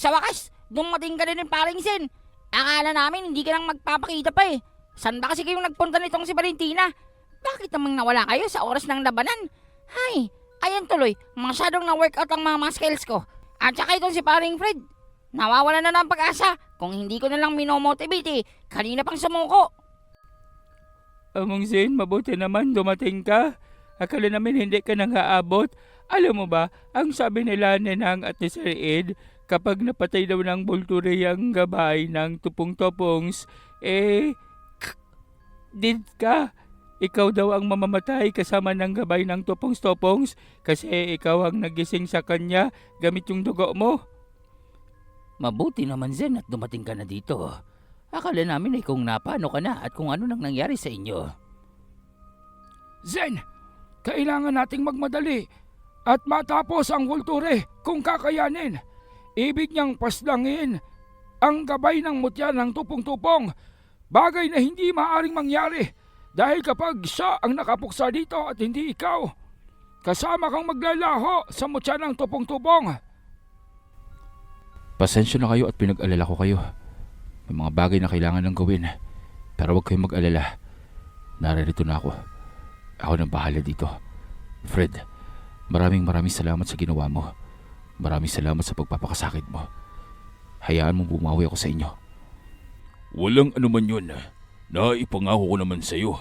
Sa wakas, dumating ka din ng paring Zen. Akala namin hindi ka nang magpapakita pa eh. Saan ba kasi kayong nagpunta nitong si Valentina? Bakit namang nawala kayo sa oras ng labanan? Hay, ayan tuloy, masyadong na-workout ang mga muscles ko. At saka itong si paring Fred, nawawala na ng pag-asa kung hindi ko na lang minomotivate eh. Kanina pang sumuko. Among Zen, mabuti naman dumating ka. Akala namin hindi ka nang aabot. Alam mo ba, ang sabi nila ni Nang at ni Sir Ed, kapag napatay daw ng Volturi ang gabay ng tupong-topongs, did ka. Ikaw daw ang mamamatay kasama ng gabay ng tupong-topongs kasi ikaw ang nagising sa kanya gamit yung dugo mo. Mabuti naman Zen at dumating ka na dito. Akala namin ay kung napano ka na at kung ano nang nangyari sa inyo. Zen, kailangan nating magmadali at matapos ang Volturi kung kakayanin. Ibig niyang paslangin ang gabay ng mutya ng tupong-tupong. Bagay na hindi maaring mangyari dahil kapag siya ang nakapuksa dito at hindi ikaw, kasama kang maglalaho sa mutya ng tupong-tupong. Pasensya na kayo at pinag-alala ko kayo. May mga bagay na kailangan nang gawin. Pero huwag kayong mag-alala. Naririto na ako. Ako nang bahala dito. Fred, maraming salamat sa ginawa mo. Maraming salamat sa pagpapakasakit mo. Hayaan mong bumawi ako sa inyo. Walang anuman yun. Naipangako ko naman sa iyo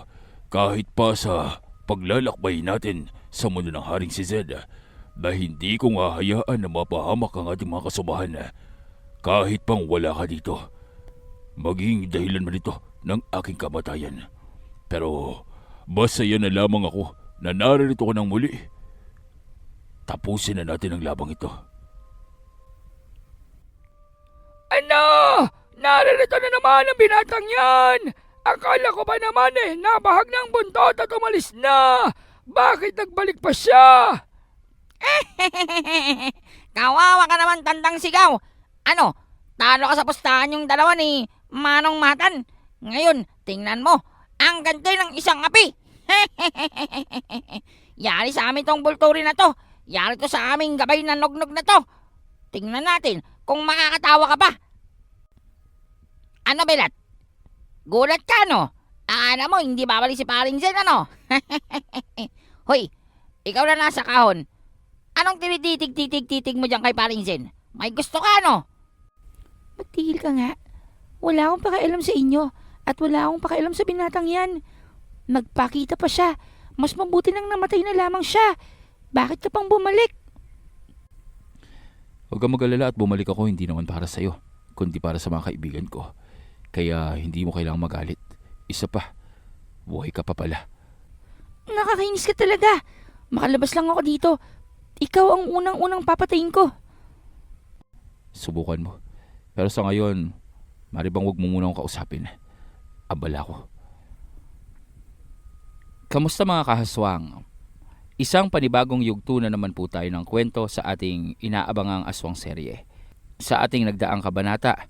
kahit pa sa paglalakbay natin sa mundo ng Haring si Zed na hindi ko hahayaan na mapahamak ang ating mga kasubahan kahit pang wala ka dito. Maging dahilan man ito ng aking kamatayan. Pero masaya na lamang ako na naririto ko ng muli. Tapusin na natin ang labang ito. Ano? Naririto na naman ang binatang yan! Akala ko ba naman nabahag ng buntot at umalis na! Bakit nagbalik pa siya? Kawawa ka naman tandang sigaw. Ano, talo ka sa pustahan yung dalawa ni Manong Matan. Ngayon, tingnan mo, ang ganda ng isang api. Yari sa amin tong Volturi na to. Yari to sa aming gabay na nognog na to. Tingnan natin kung makakatawa ka pa. Ano, Belat? Gulat ka, no? Akala mo, hindi babalik si paring Zen, ano? Hoy, ikaw na nasa kahon. Anong tinititig-titig-titig mo dyan kay paring Zen? May gusto ka, no? Magtigil ka nga. Wala akong pakialam sa inyo at wala akong pakialam sa binatang yan. Nagpakita pa siya. Mas mabuti nang namatay na lamang siya. Bakit ka pang bumalik? Huwag kang mag-alala at bumalik ako hindi naman para sa'yo, kundi para sa mga kaibigan ko. Kaya hindi mo kailangang magalit. Isa pa, buhay ka pa pala. Nakakainis ka talaga. Makalabas lang ako dito. Ikaw ang unang-unang papatayin ko. Subukan mo. Pero sa ngayon, mari bang huwag mo muna akong kausapin? Abala ko. Kamusta mga kahaswang? Isang panibagong yugto na naman po tayo ng kwento sa ating inaabangang aswang serye. Sa ating nagdaang kabanata,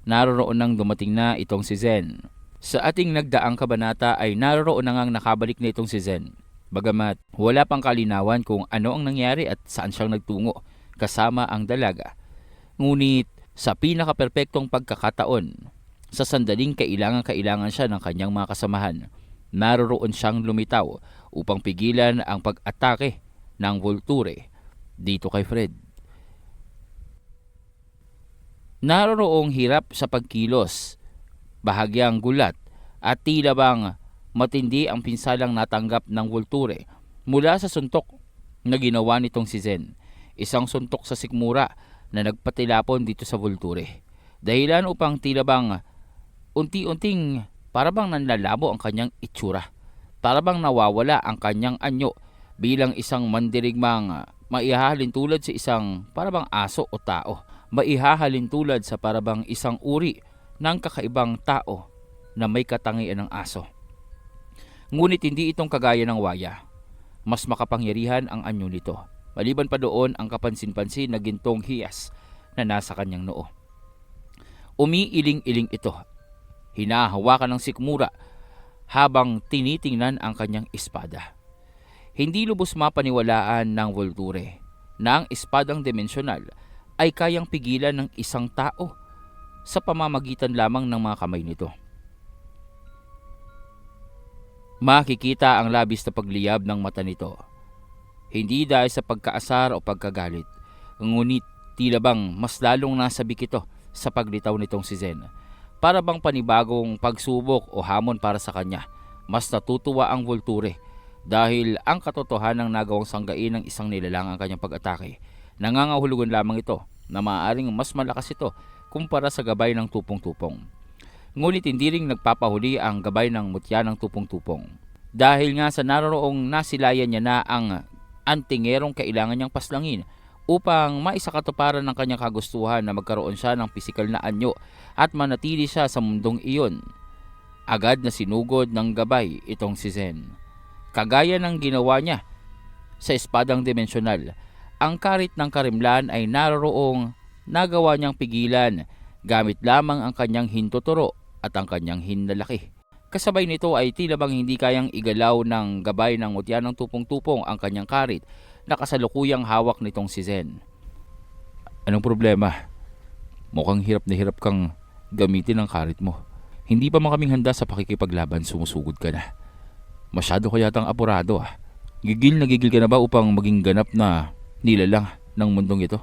naroroon nang dumating na itong si Zen. Sa ating nagdaang kabanata ay naroroon na ngang nakabalik na itong si Zen. Bagamat wala pang kalinawan kung ano ang nangyari at saan siyang nagtungo kasama ang dalaga. Ngunit sa pinaka-perpektong pagkakataon, sa sandaling kailangan siya ng kanyang mga kasamahan, naroroon siyang lumitaw upang pigilan ang pag-atake ng Volturi dito kay Fred. Naroroong hirap sa pagkilos, bahagyang gulat at tila bang matindi ang pinsalang natanggap ng Volturi mula sa suntok na ginawa nitong si Zen. Isang suntok sa sikmura na nagpatilapon dito sa Volturi. Dahilan upang tila bang unti-unting parabang nanlalabo ang kanyang itsura. Parabang nawawala ang kanyang anyo bilang isang mandirigmang maihahalin tulad sa isang parabang aso o tao. Maihahalin tulad sa parabang isang uri ng kakaibang tao na may katangian ng aso. Ngunit hindi itong kagaya ng waya. Mas makapangyarihan ang anyo nito. Maliban pa doon ang kapansin-pansin na gintong hiyas na nasa kanyang noo. Umiiling-iling ito. Hinahawakan ng sikmura habang tinitingnan ang kanyang espada. Hindi lubos mapaniwalaan ng Volturi na ang espadang dimensyonal ay kayang pigilan ng isang tao sa pamamagitan lamang ng mga kamay nito. Makikita ang labis na pagliyab ng mata nito. Hindi dahil sa pagkaasar o pagkagalit, ngunit tila bang mas lalong nasabik ito sa paglitaw nitong si Zen. Para bang panibagong pagsubok o hamon para sa kanya. Mas natutuwa ang Volture dahil ang katotohanan ng nagawang sanggain ng isang nilalang ang kanyang pag-atake. Nangangahulugan lamang ito na maaaring mas malakas ito kumpara sa gabay ng tupong-tupong. Ngunit hindi ring nagpapahuli ang gabay ng mutya ng tupong-tupong. Dahil nga sa naroroong nasilayan niya na ang antingerong kailangan niyang paslangin upang maisakatuparan ng kanyang kagustuhan na magkaroon siya ng pisikal na anyo at manatili siya sa mundong iyon. Agad na sinugod ng gabay itong si Zen. Kagaya ng ginawa niya sa espadang dimensyonal, ang karit ng karimlan ay naroroong nagawa niyang pigilan gamit lamang ang kanyang hintuturo at ang kanyang hinlalaki. Kasabay nito ay tila bang hindi kayang igalaw ng gabay ng mutya ng tupong-tupong ang kanyang karit na kasalukuyang hawak nitong si Zen. Anong problema? Mukhang hirap na hirap kang gamitin ang karit mo. Hindi pa man kaming handa sa pakikipaglaban, sumusugod ka na. Masyado ka yatang apurado ah. Gigil na gigil ka na ba upang maging ganap na nilalang ng mundong ito?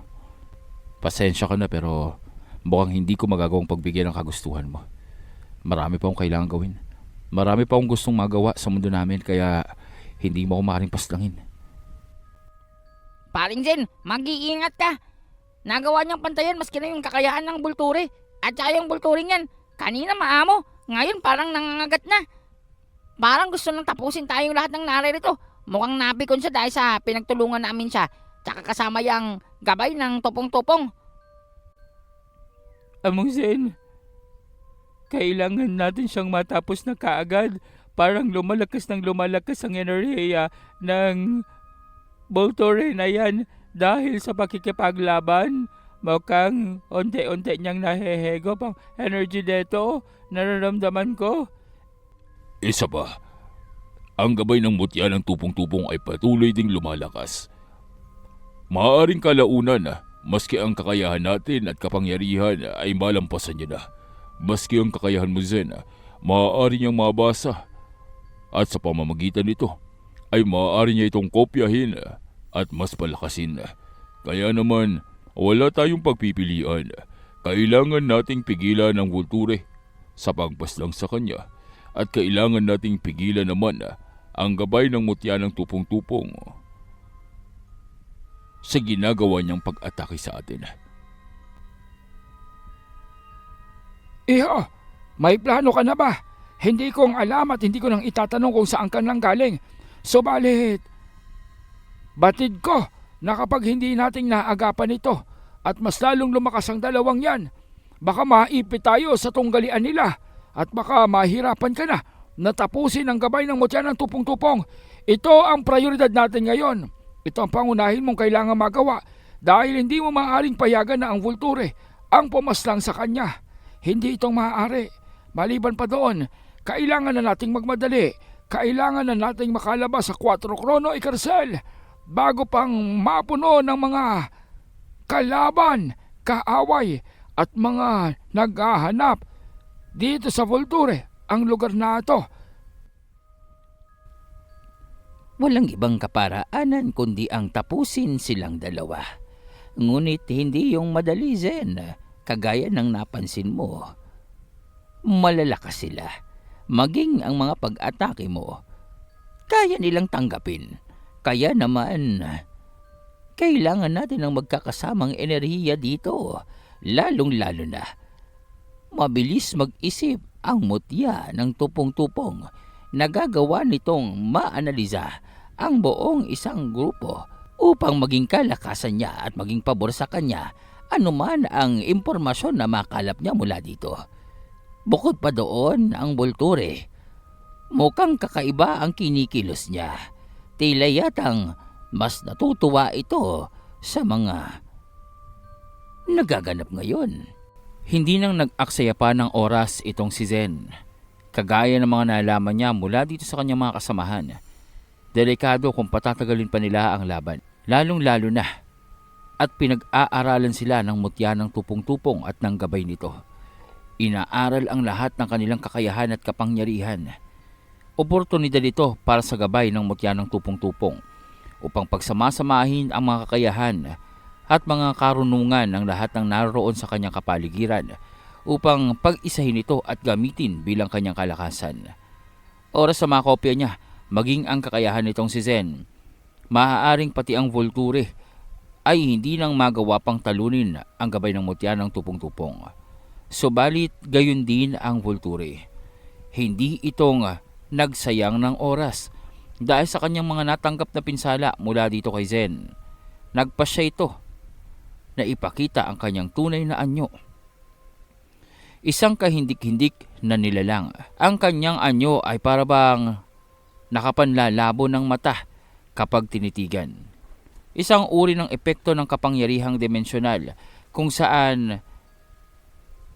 Pasensya ka na pero mukhang hindi ko magagawang pagbigyan ng kagustuhan mo. Marami pa akong kailangan gawin. Marami pa akong gustong magawa sa mundo namin kaya hindi mo ako maaaring paslangin. Paring Zen, mag-iingat ka. Nagawa niyang pantayan maski na yung kakayahan ng Volture. At saka yung Volture niyan, kanina maamo, ngayon parang nangangagat na. Parang gusto nang tapusin tayong lahat ng naririto. Mukhang napikon siya dahil sa pinagtulungan namin siya. Tsaka kasama yung gabay ng tupong-tupong. Among Zen, kailangan natin siyang matapos na kaagad. Parang lumalakas ang enerhiya ng Volture na yan dahil sa pakikipaglaban. Mukhang unti-unti niyang nahehegop ang energy dito. Nararamdaman ko. Isa pa, ang gabay ng mutya ng tupong-tupong ay patuloy ding lumalakas. Maaaring kalaunan, maski ang kakayahan natin at kapangyarihan ay malampasan niya na. Maski ang kakayahan mo, Zen, maaari niyang mabasa. At sa pamamagitan nito, ay maaari niya itong kopyahin at mas palakasin. Kaya naman, wala tayong pagpipilian. Kailangan nating pigilan ang Volture sa pagpaslang sa kanya at kailangan nating pigilan naman ang gabay ng mutya ng tupong-tupong sa ginagawa niyang pag-atake sa atin. Iho, may plano ka na ba? Hindi kong alam at hindi ko nang itatanong kung saan ka nang galing. Subalit, batid ko na kapag hindi nating naagapan ito at mas lalong lumakas ang dalawang yan, baka maipit tayo sa tunggalian nila at baka mahirapan ka na natapusin ang gabay ng mutya ng tupong-tupong. Ito ang prioridad natin ngayon. Ito ang pangunahin mong kailangan magawa dahil hindi mo maaaring payagan na ang Volture ang pumaslang sa kanya. Hindi itong maaari. Maliban pa doon, kailangan na nating magmadali. Kailangan na nating makalabas sa 4 Chrono Icarcel bago pang mapuno ng mga kalaban, kaaway at mga naghahanap dito sa Volture, ang lugar na ito. Walang ibang kaparaanan kundi ang tapusin silang dalawa. Ngunit hindi yung madali, Zen. Kagaya ng napansin mo. Malalakas sila. Maging ang mga pag-atake mo, kaya nilang tanggapin. Kaya naman, kailangan natin ng magkakasamang enerhiya dito. Lalong-lalo na. Mabilis mag-isip ang mutya ng tupong-tupong. Nagagawa nitong maanaliza ang buong isang grupo upang maging kalakasan niya at maging pabor sa kanya anuman ang impormasyon na makalap niya mula dito. Bukod pa doon ang Volture, mukhang kakaiba ang kinikilos niya. Tila yatang mas natutuwa ito sa mga nagaganap ngayon. Hindi nang nag-aksaya pa ng oras itong si Zen. Kagaya ng mga nalaman niya mula dito sa kanyang mga kasamahan. Delikado kung patatagalin pa nila ang laban. Lalong-lalo na at pinag-aaralan sila ng mutya ng tupong-tupong at ng gabay nito. Inaaral ang lahat ng kanilang kakayahan at kapangyarihan. Oportunidad ito para sa gabay ng mutya ng tupong-tupong upang pagsamasamahin ang mga kakayahan at mga karunungan ng lahat ng naroon sa kanyang kapaligiran upang pag-isahin ito at gamitin bilang kanyang kalakasan. Oras sa makopya niya, maging ang kakayahan nitong si Zen, maaaring pati ang Volture ay hindi nang magawa pang talunin ang gabay ng mutya ng tupong-tupong. Subalit gayon din ang Volture. Hindi itong nagsayang ng oras dahil sa kanyang mga natanggap na pinsala mula dito kay Zen. Nagpasya ito na ipakita ang kanyang tunay na anyo. Isang kahindik-hindik na nilalang. Ang kanyang anyo ay parabang nakapanlalabo ng mata kapag tinitigan. Isang uri ng epekto ng kapangyarihang dimensyonal kung saan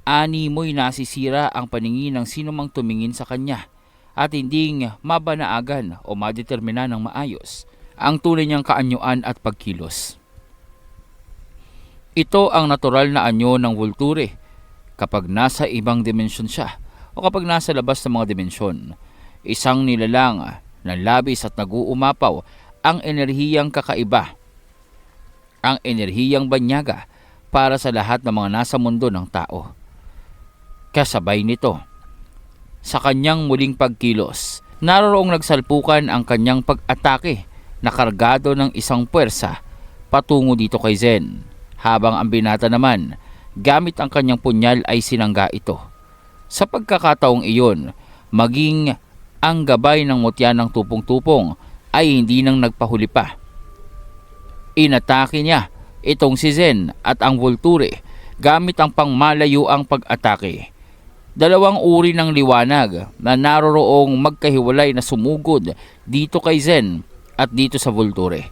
animoy nasisira ang paningin ng sinumang tumingin sa kanya at hindi mabanaagan o madetermina ng maayos ang tunay niyang kaanyuan at pagkilos. Ito ang natural na anyo ng Volture kapag nasa ibang dimensyon siya o kapag nasa labas ng mga dimensyon. Isang nilalang na labis at nag-uumapaw ang enerhiyang kakaiba, ang enerhiyang banyaga para sa lahat ng mga nasa mundo ng tao. Kasabay nito, sa kanyang muling pagkilos, naroroong nagsalpukan ang kanyang pag-atake na kargado ng isang puwersa patungo dito kay Zen, habang ang binata naman, gamit ang kanyang punyal ay sinangga ito. Sa pagkakataong iyon, maging ang gabay ng mutya ng tupong-tupong ay hindi nang nagpahuli pa. Inatake niya itong si Zen at ang Volture gamit ang pangmalayuang pag-atake. Dalawang uri ng liwanag na naroroong magkahiwalay na sumugod dito kay Zen at dito sa Volture.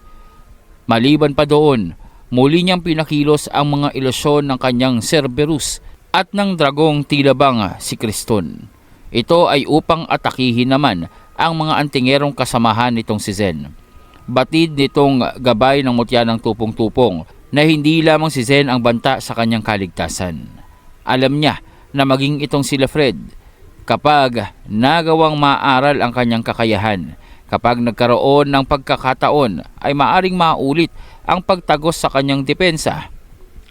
Maliban pa doon, muli niyang pinakilos ang mga ilusyon ng kanyang Cerberus at ng dragong tilabang si Kriston. Ito ay upang atakihin naman ang mga antingerong kasamahan nitong si Zen. Batid nitong gabay ng mutya ng tupong-tupong na hindi lamang si Zen ang banta sa kanyang kaligtasan. Alam niya na maging itong si Lefred, kapag nagawang maaral ang kanyang kakayahan, kapag nagkaroon ng pagkakataon, ay maaring maulit ang pagtagos sa kanyang depensa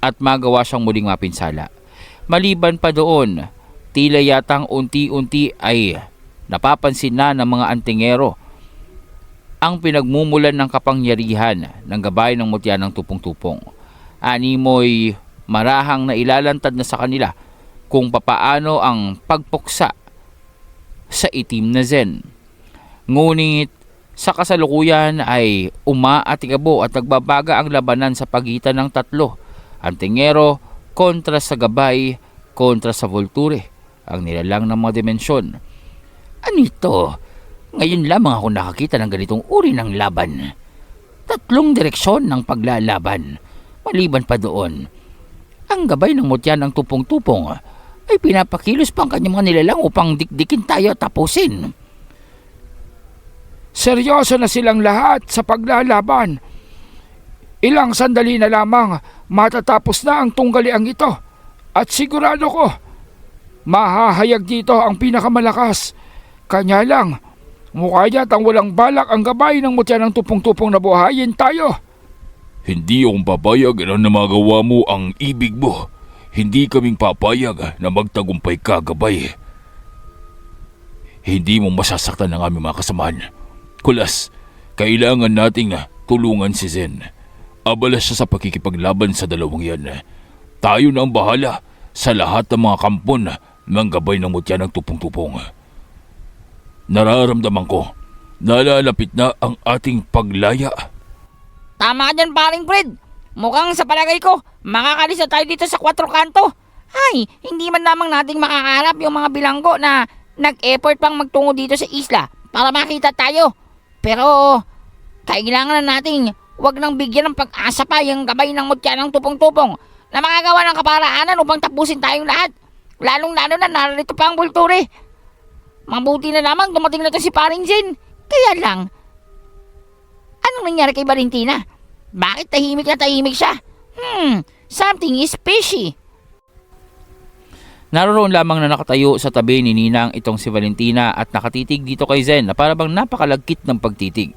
at magawa siyang muling mapinsala. Maliban pa doon, tila yatang unti-unti ay napapansin na ng mga antingero ang pinagmumulan ng kapangyarihan ng gabay ng mutya ng tupong-tupong. Animoy marahang na ilalantad na sa kanila kung papaano ang pagpuksa sa itim na Zen. Ngunit sa kasalukuyan ay umaatikabo at nagbabaga ang labanan sa pagitan ng tatlo, antingero kontra sa gabay kontra sa Volture, ang nilalang ng mga dimensyon. Ano ito? Ngayon lamang ako nakakita ng ganitong uri ng laban. Tatlong direksyon ng paglalaban. Maliban pa doon, ang gabay ng mutya ng tupong-tupong ay pinapakilos pang kanyang mga nilalang upang dikdikin tayo at tapusin. Seryoso na silang lahat sa paglalaban. Ilang sandali na lamang matatapos na ang tunggaliang ito. At sigurado ko, mahahayag dito ang pinakamalakas. Kanya lang, mukha yatang walang balak ang gabay ng mutya ng tupong-tupong na buhayin tayo. Hindi akong papayag na namagawa mo ang ibig mo. Hindi kaming papayag na magtagumpay ka, gabay. Hindi mo masasaktan ang aming mga kasamahan. Kulas, kailangan nating tulungan si Zen. Abala siya sa pakikipaglaban sa dalawang yan. Tayo na ang bahala sa lahat ng mga kampon ng gabay ng mutya ng tupong-tupong. Nararamdaman ko, nalalapit na ang ating paglaya. Tama ka dyan, paring Fred. Mukhang sa palagay ko, makakalis na tayo dito sa 4 kanto. Ay, hindi man lamang nating makakarap yung mga bilanggo na nag-effort pang magtungo dito sa isla para makita tayo. Pero, kailangan na nating wag nang bigyan ng pag-asa pa yung gabay ng mutya ng tupong-tupong na makagawa ng kaparaanan upang tapusin tayong lahat. Lalong-lalo na narito pa ang Volture. Mabuti na lamang dumating na to si paring Zen. Kaya lang, anong nangyari kay Valentina? Bakit tahimik na tahimik siya? Something is fishy. Naroon lamang na nakatayo sa tabi ni Ninang itong si Valentina at nakatitig dito kay Zen na parabang napakalagkit ng pagtitig.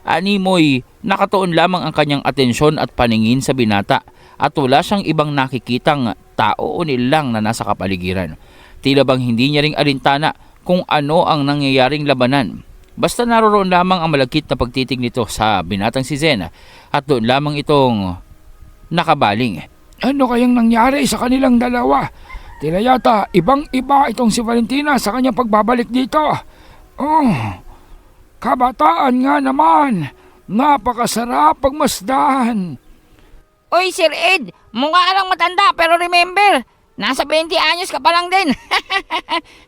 Animoy, nakatuon lamang ang kanyang atensyon at paningin sa binata at wala siyang ibang nakikitang tao o nilang na nasa kapaligiran. Tila bang hindi niya ring alintana kung ano ang nangyayaring labanan. Basta naroon lamang ang malagkit na pagtitig nito sa binatang si Zen at doon lamang itong nakabaling. Ano kayang nangyari sa kanilang dalawa? Tila yata ibang-iba itong si Valentina sa kanyang pagbabalik dito. Oh, kabataan nga naman. Napakasarap pagmasdan. Oy, Sir Ed, mukha ka lang matanda pero remember, nasa 20 anyos ka pa lang din.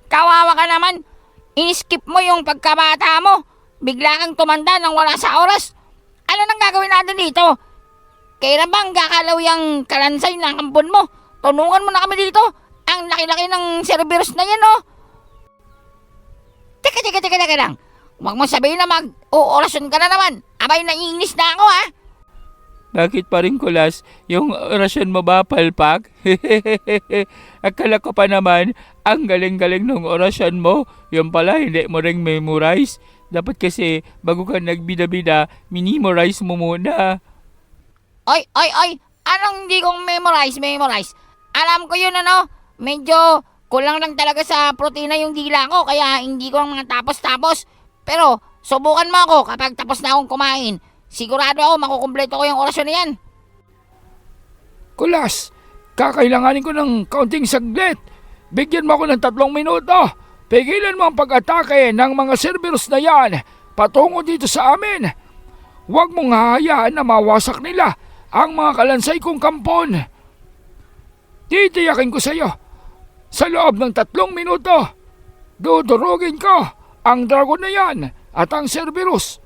Kawawa ka naman. In-skip mo yung pagkabata mo. Bigla kang tumanda nang wala sa oras. Ano nang gagawin natin dito? Kailan bang kakalaw yung kalansay ng kampon mo? Tunungan mo na kami dito. Ang laki-laki ng Cerberus na yan, oh. Teka lang. Huwag mo sabihin na mag-uorasyon ka na naman. Abay, naiinis na ako, ha? Bakit pa rin kulas? Yung orasyon mo ba palpak? Akala ko pa naman, ang galing-galing ng orasyon mo. Yung pala, hindi mo ring memorize. Dapat kasi, bago ka nagbida-bida, minimorize mo muna. Oy! Anong hindi kong memorize? Alam ko yun, ano? Medyo kulang lang talaga sa protina yung dila ko, kaya hindi ko ang mga tapos-tapos. Pero, subukan mo ako kapag tapos na akong kumain. Sigurado ako makukumpleto ko yung orasyon na yan. Kulas, kakailanganin ko ng kaunting saglit. Bigyan mo ako ng 3 minuto. Pigilan mo ang pag-atake ng mga Cerberus na yan patungo dito sa amin. Huwag mong hahayaan na mawasak nila ang mga kalansay kong kampon. Titiyakin ko sa iyo, sa loob ng 3 minuto, dudurugin ko ang dragon na yan at ang Cerberus.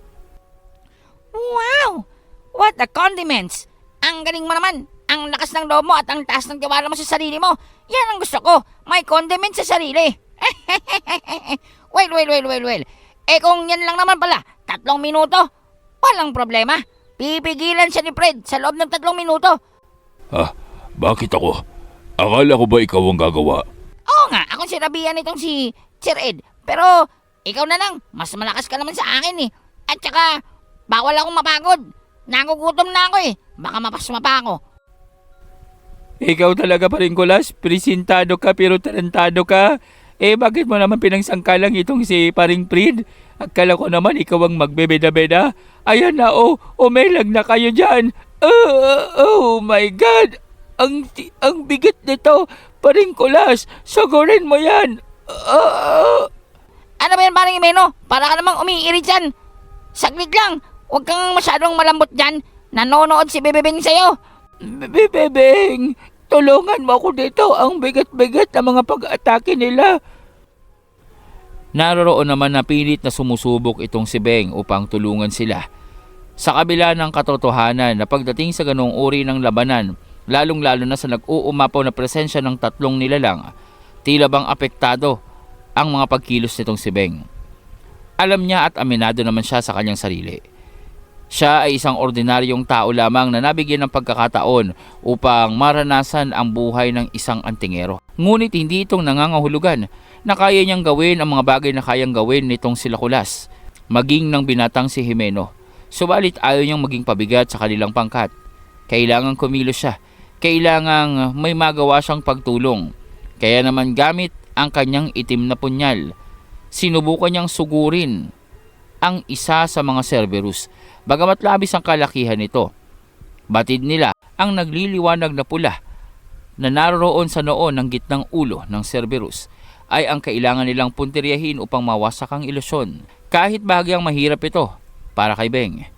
Wow! What the condiments! Ang galing mo naman! Ang lakas ng loob mo at ang taas ng tiwala mo sa sarili mo. Yan ang gusto ko. May condiments sa sarili. Well. Eh kung yan lang naman pala, 3 minuto, walang problema. Pipigilan siya ni Fred sa loob ng 3 minuto. Bakit ako? Akala ko ba ikaw ang gagawa? Oo nga, akong sinabihan nitong si Sir Ed. Pero ikaw na lang, mas malakas ka naman sa akin eh. At saka, bawal akong mapagod. Nagugutom na ako eh. Baka mapasma pa ako. Ikaw talaga pa rin kulas, presentado ka pero tarantado ka. Eh bakit mo naman pinangsangkalang itong si paring Fred? Akala ko naman ikaw ang magbebeda-beda. Ayan na umelag na kayo dyan. Oh my God! Ang bigat nito, paring kulas, sugurin mo yan. Ano ba yan parang Imeno? Para ka namang umiirit dyan. Saglit lang, huwag kang masyadong malambot dyan. Nanonood si Bebebeng sa'yo. Bebeng, tulungan mo ako dito. Ang bigat-bigat na mga pag-atake nila. Naroroon naman na pilit na sumusubok itong si Beng upang tulungan sila. Sa kabila ng katotohanan na pagdating sa ganong uri ng labanan, lalong-lalo na sa nag-uumapaw na presensya ng 3 nilalang, tila bang apektado ang mga pagkilos nitong si Beng. Alam niya at aminado naman siya sa kanyang sarili. Siya ay isang ordinaryong tao lamang na nabigyan ng pagkakataon upang maranasan ang buhay ng isang antingero. Ngunit hindi itong nangangahulugan na kaya niyang gawin ang mga bagay na kayang gawin nitong sila Kulas, maging ng binatang si Jimeno. Subalit ayaw niyang maging pabigat sa kanilang pangkat. Kailangang kumilos siya. Kailangang may magawa siyang pagtulong. Kaya naman gamit ang kanyang itim na punyal, sinubukan niyang sugurin ang isa sa mga Cerberus. Bagamat labis ang kalakihan nito, batid nila ang nagliliwanag na pula na naroon sa noon ng gitnang ulo ng Cerberus ay ang kailangan nilang puntiryahin upang mawasak ang ilusyon. Kahit bahagyang mahirap ito para kay Beng,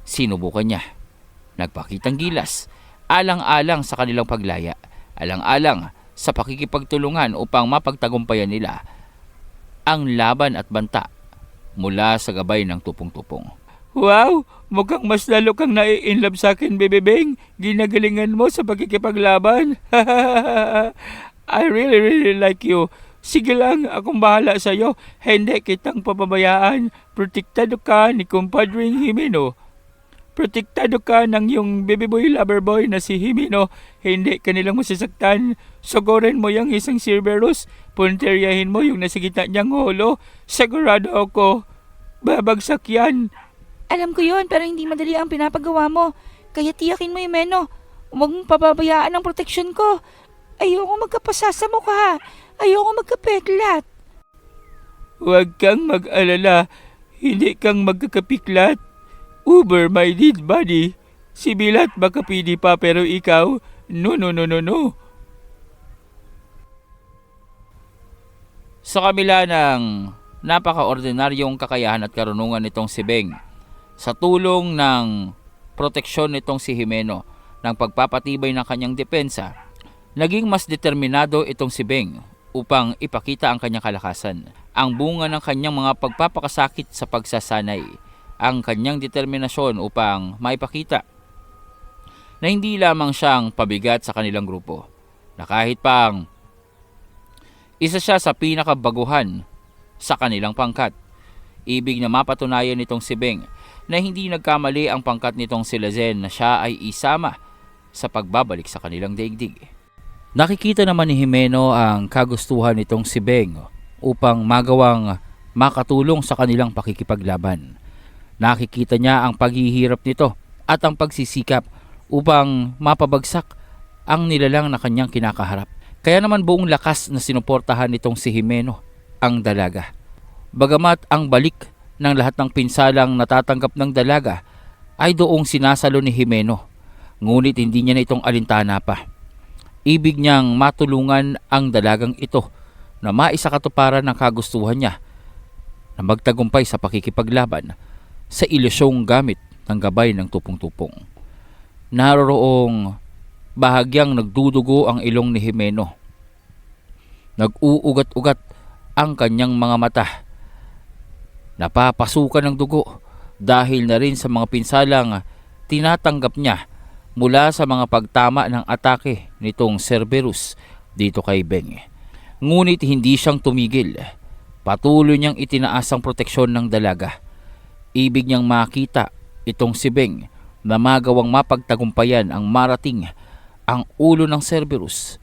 sinubukan niya. Nagpakitang gilas, alang-alang sa kanilang paglaya, alang-alang sa pakikipagtulungan upang mapagtagumpayan nila ang laban at banta mula sa gabay ng tupong-tupong. Wow! Mukhang mas lalo kang nai-inlove sa akin, Bebebeng. Ginagalingan mo sa pagkikipaglaban. I really like you. Sige lang, akong bahala sa'yo. Hindi kitang pababayaan. Protektado ka ni Compadring Jimeno. Protektado ka ng yung baby boy lover boy na si Himeno. Hindi ka nilang masasaktan. Sugurin mo yung isang Cerberus. Punteryahin mo yung nasa gitna niyang holo. Sigurado ako, babagsak yan. Alam ko yon, pero hindi madali ang pinapagawa mo. Kaya tiyakin mo, Himeno. Huwag mong pababayaan ang proteksyon ko. Ayoko magkapasa sa mukha. Ayoko magkapeklat. Huwag kang mag-alala. Hindi kang magkakapiklat. Uber my dead body. Si Bilat baka pili pa pero ikaw, no. Sa kabila ng napaka-ordinaryong kakayahan at karunungan nitong si Beng, sa tulong ng proteksyon nitong si Himeno ng pagpapatibay ng kanyang depensa, naging mas determinado itong si Beng upang ipakita ang kanyang kalakasan. Ang bunga ng kanyang mga pagpapakasakit sa pagsasanay, ang kanyang determinasyon upang maipakita na hindi lamang siyang pabigat sa kanilang grupo, na kahit pang isa siya sa pinakabaguhan sa kanilang pangkat. Ibig na mapatunayan nitong si Beng na hindi nagkamali ang pangkat nitong si Lazen na siya ay isama sa pagbabalik sa kanilang daigdig. Nakikita naman ni Himeno ang kagustuhan nitong si Beng upang magawang makatulong sa kanilang pakikipaglaban. Nakikita niya ang paghihirap nito at ang pagsisikap upang mapabagsak ang nilalang na kanyang kinakaharap. Kaya naman buong lakas na sinuportahan nitong si Himeno ang dalaga. Bagamat ang balik ng lahat ng pinsalang natatanggap ng dalaga ay doong sinasalo ni Himeno, ngunit hindi niya na itong alintana pa. Ibig niyang matulungan ang dalagang ito na maisakatuparan ng kagustuhan niya na magtagumpay sa pakikipaglaban sa ilusyong gamit ng gabay ng tupong-tupong. Naroroong bahagyang nagdudugo ang ilong ni Himeno. Nag-uugat-ugat ang kanyang mga mata. Napapasukan ng dugo dahil na rin sa mga pinsalang tinatanggap niya mula sa mga pagtama ng atake nitong Cerberus dito kay Beng. Ngunit hindi siyang tumigil. Patuloy niyang itinaas ang proteksyon ng dalaga. Ibig niyang makita itong si Beng na magawang mapagtagumpayan ang marating ang ulo ng Cerberus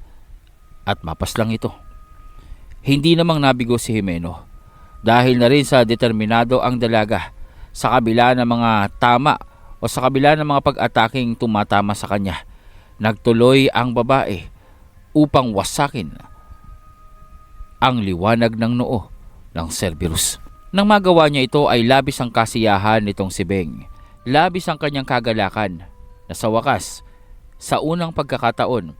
at mapaslang ito. Hindi namang nabigo si Himeno dahil na rin sa determinado ang dalaga sa kabila ng mga tama o sa kabila ng mga pag-ataking tumatama sa kanya. Nagtuloy ang babae upang wasakin ang liwanag ng noo ng Cerberus. Nang magawa niya ito ay labis ang kasiyahan nitong si Beng. Labis ang kanyang kagalakan na sa wakas, sa unang pagkakataon,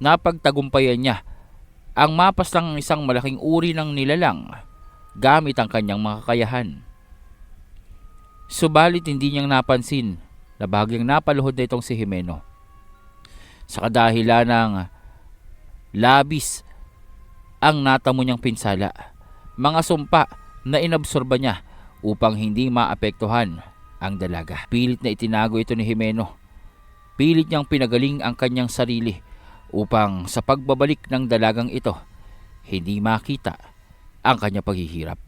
napagtagumpayan niya ang mapaslang isang malaking uri ng nilalang gamit ang kanyang mga kakayahan. Subalit hindi niyang napansin na bahagyang napaluhod na itong si Himeno. Sa kadahilan ng labis ang natamo niyang pinsala, mga sumpa na inabsorba niya upang hindi maapektuhan ang dalaga. Pilit na itinago ito ni Himeno. Pilit niyang pinagaling ang kanyang sarili upang sa pagbabalik ng dalagang ito, hindi makita ang kanyang paghihirap.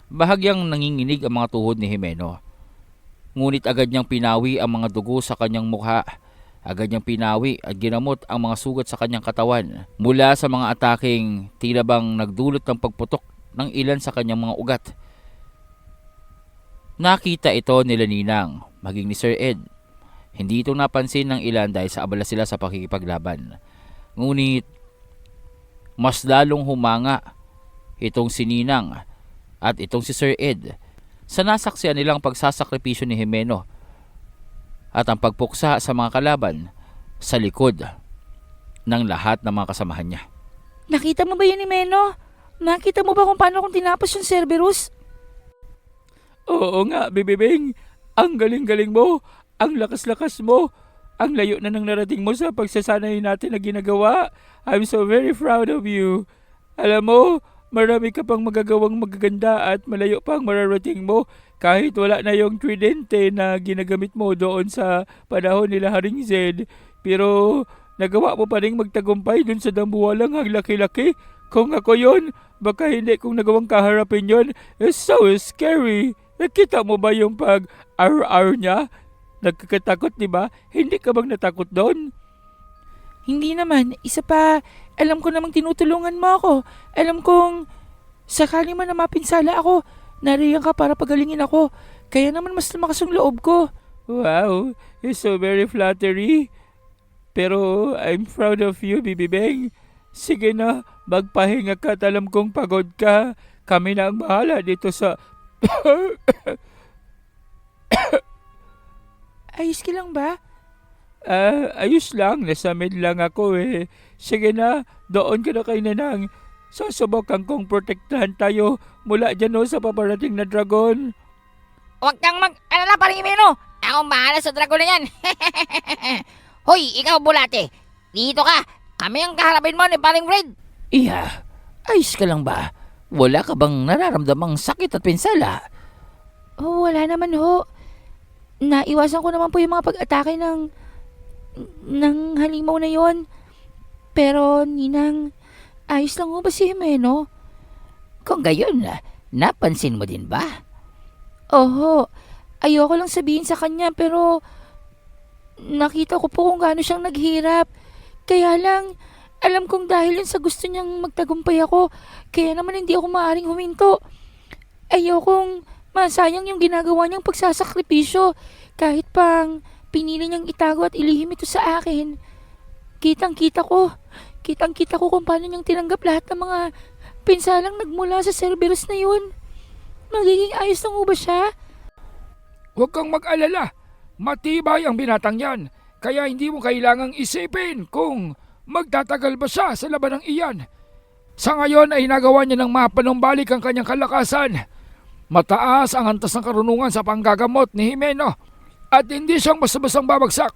Bahagyang nanginginig ang mga tuhod ni Himeno. Ngunit agad niyang pinawi ang mga dugo sa kanyang mukha. Agad niyang pinawi at ginamot ang mga sugat sa kanyang katawan mula sa mga ataking tila bang nagdulot ng pagputok ng ilan sa kanyang mga ugat. Nakita ito nila Ninang, maging ni Sir Ed. Hindi ito napansin ng ilan dahil sa abala sila sa pakikipaglaban. Ngunit mas lalong humanga itong si Ninang at itong si Sir Ed sa nasaksihan nilang pagsasakripisyo ni Himeno at ang pagpuksa sa mga kalaban sa likod ng lahat ng mga kasamahan niya. Nakita mo ba yun, Himeno? Nakita mo ba kung paano kung tinapos yung Cerberus? Oo nga, Baby Beng. Ang galing-galing mo. Ang lakas-lakas mo. Ang layo na nang narating mo sa pagsasanay natin na ginagawa. I'm so very proud of you. Alam mo, marami ka pang magagawang magaganda at malayo pang mararating mo kahit wala na yung tridente na ginagamit mo doon sa panahon nila Haring Zed. Pero nagawa mo pa rin magtagumpay dun sa dambuhalang haglaki-laki. Kung ako yon, baka hindi kong nagawang kaharapin yon. It's so scary. Nakita mo ba yung pag-ar-ar niya? Nagkakatakot, di ba? Hindi ka bang natakot doon? Hindi naman. Isa pa, alam ko namang tinutulungan mo ako. Alam kong sakali man na mapinsala ako, nariyan ka para pagalingin ako. Kaya naman mas lumakas ang loob ko. Wow, it's so very flattery. Pero I'm proud of you, Bibi Beng. Sige na, magpahinga ka at alam kong pagod ka. Kami na ang bahala dito sa... Ayos ka lang ba? Ayos lang, nasamid lang ako eh. Sige na, doon ka na kay Nanang. Susubukan kong protektahan tayo mula dyan sa paparating na dragon. Huwag kang mag-alala, paring Himeno. Akong bahala sa dragon na yan. Hoy, ikaw bulate. Dito ka. Kami ang kaharapin mo ni paring Fred. Iya, ayos ka lang ba? Wala ka bang nararamdamang sakit at pinsala? Oh, wala naman ho. Naiwasan ko naman po yung mga pag-atake ng halimaw na yon. Pero, Ninang, ayos lang ho ba si Himeno? Kung gayon, napansin mo din ba? Oho, ayoko lang sabihin sa kanya pero nakita ko po kung gaano siyang naghirap. Kaya lang, alam kong dahil yun sa gusto niyang magtagumpay ako, kaya naman hindi ako maaaring huminto. Ayokong masayang yung ginagawa niyang pagsasakripisyo kahit pang pinili niyang itago at ilihim ito sa akin. Kitang-kita ko kung paano niyang tinanggap lahat ng mga pinsalang nagmula sa Cerberus na yun. Magiging ayos lang ba siya? Huwag kang mag-alala. Matibay ang binatang yan. Kaya hindi mo kailangang isipin kung magtatagal ba siya sa laban ng iyan. Sa ngayon ay nagawa niya ng mapanumbalik ang kanyang kalakasan. Mataas ang antas ng karunungan sa panggagamot ni Himeno. At hindi siyang basta-bastang babagsak.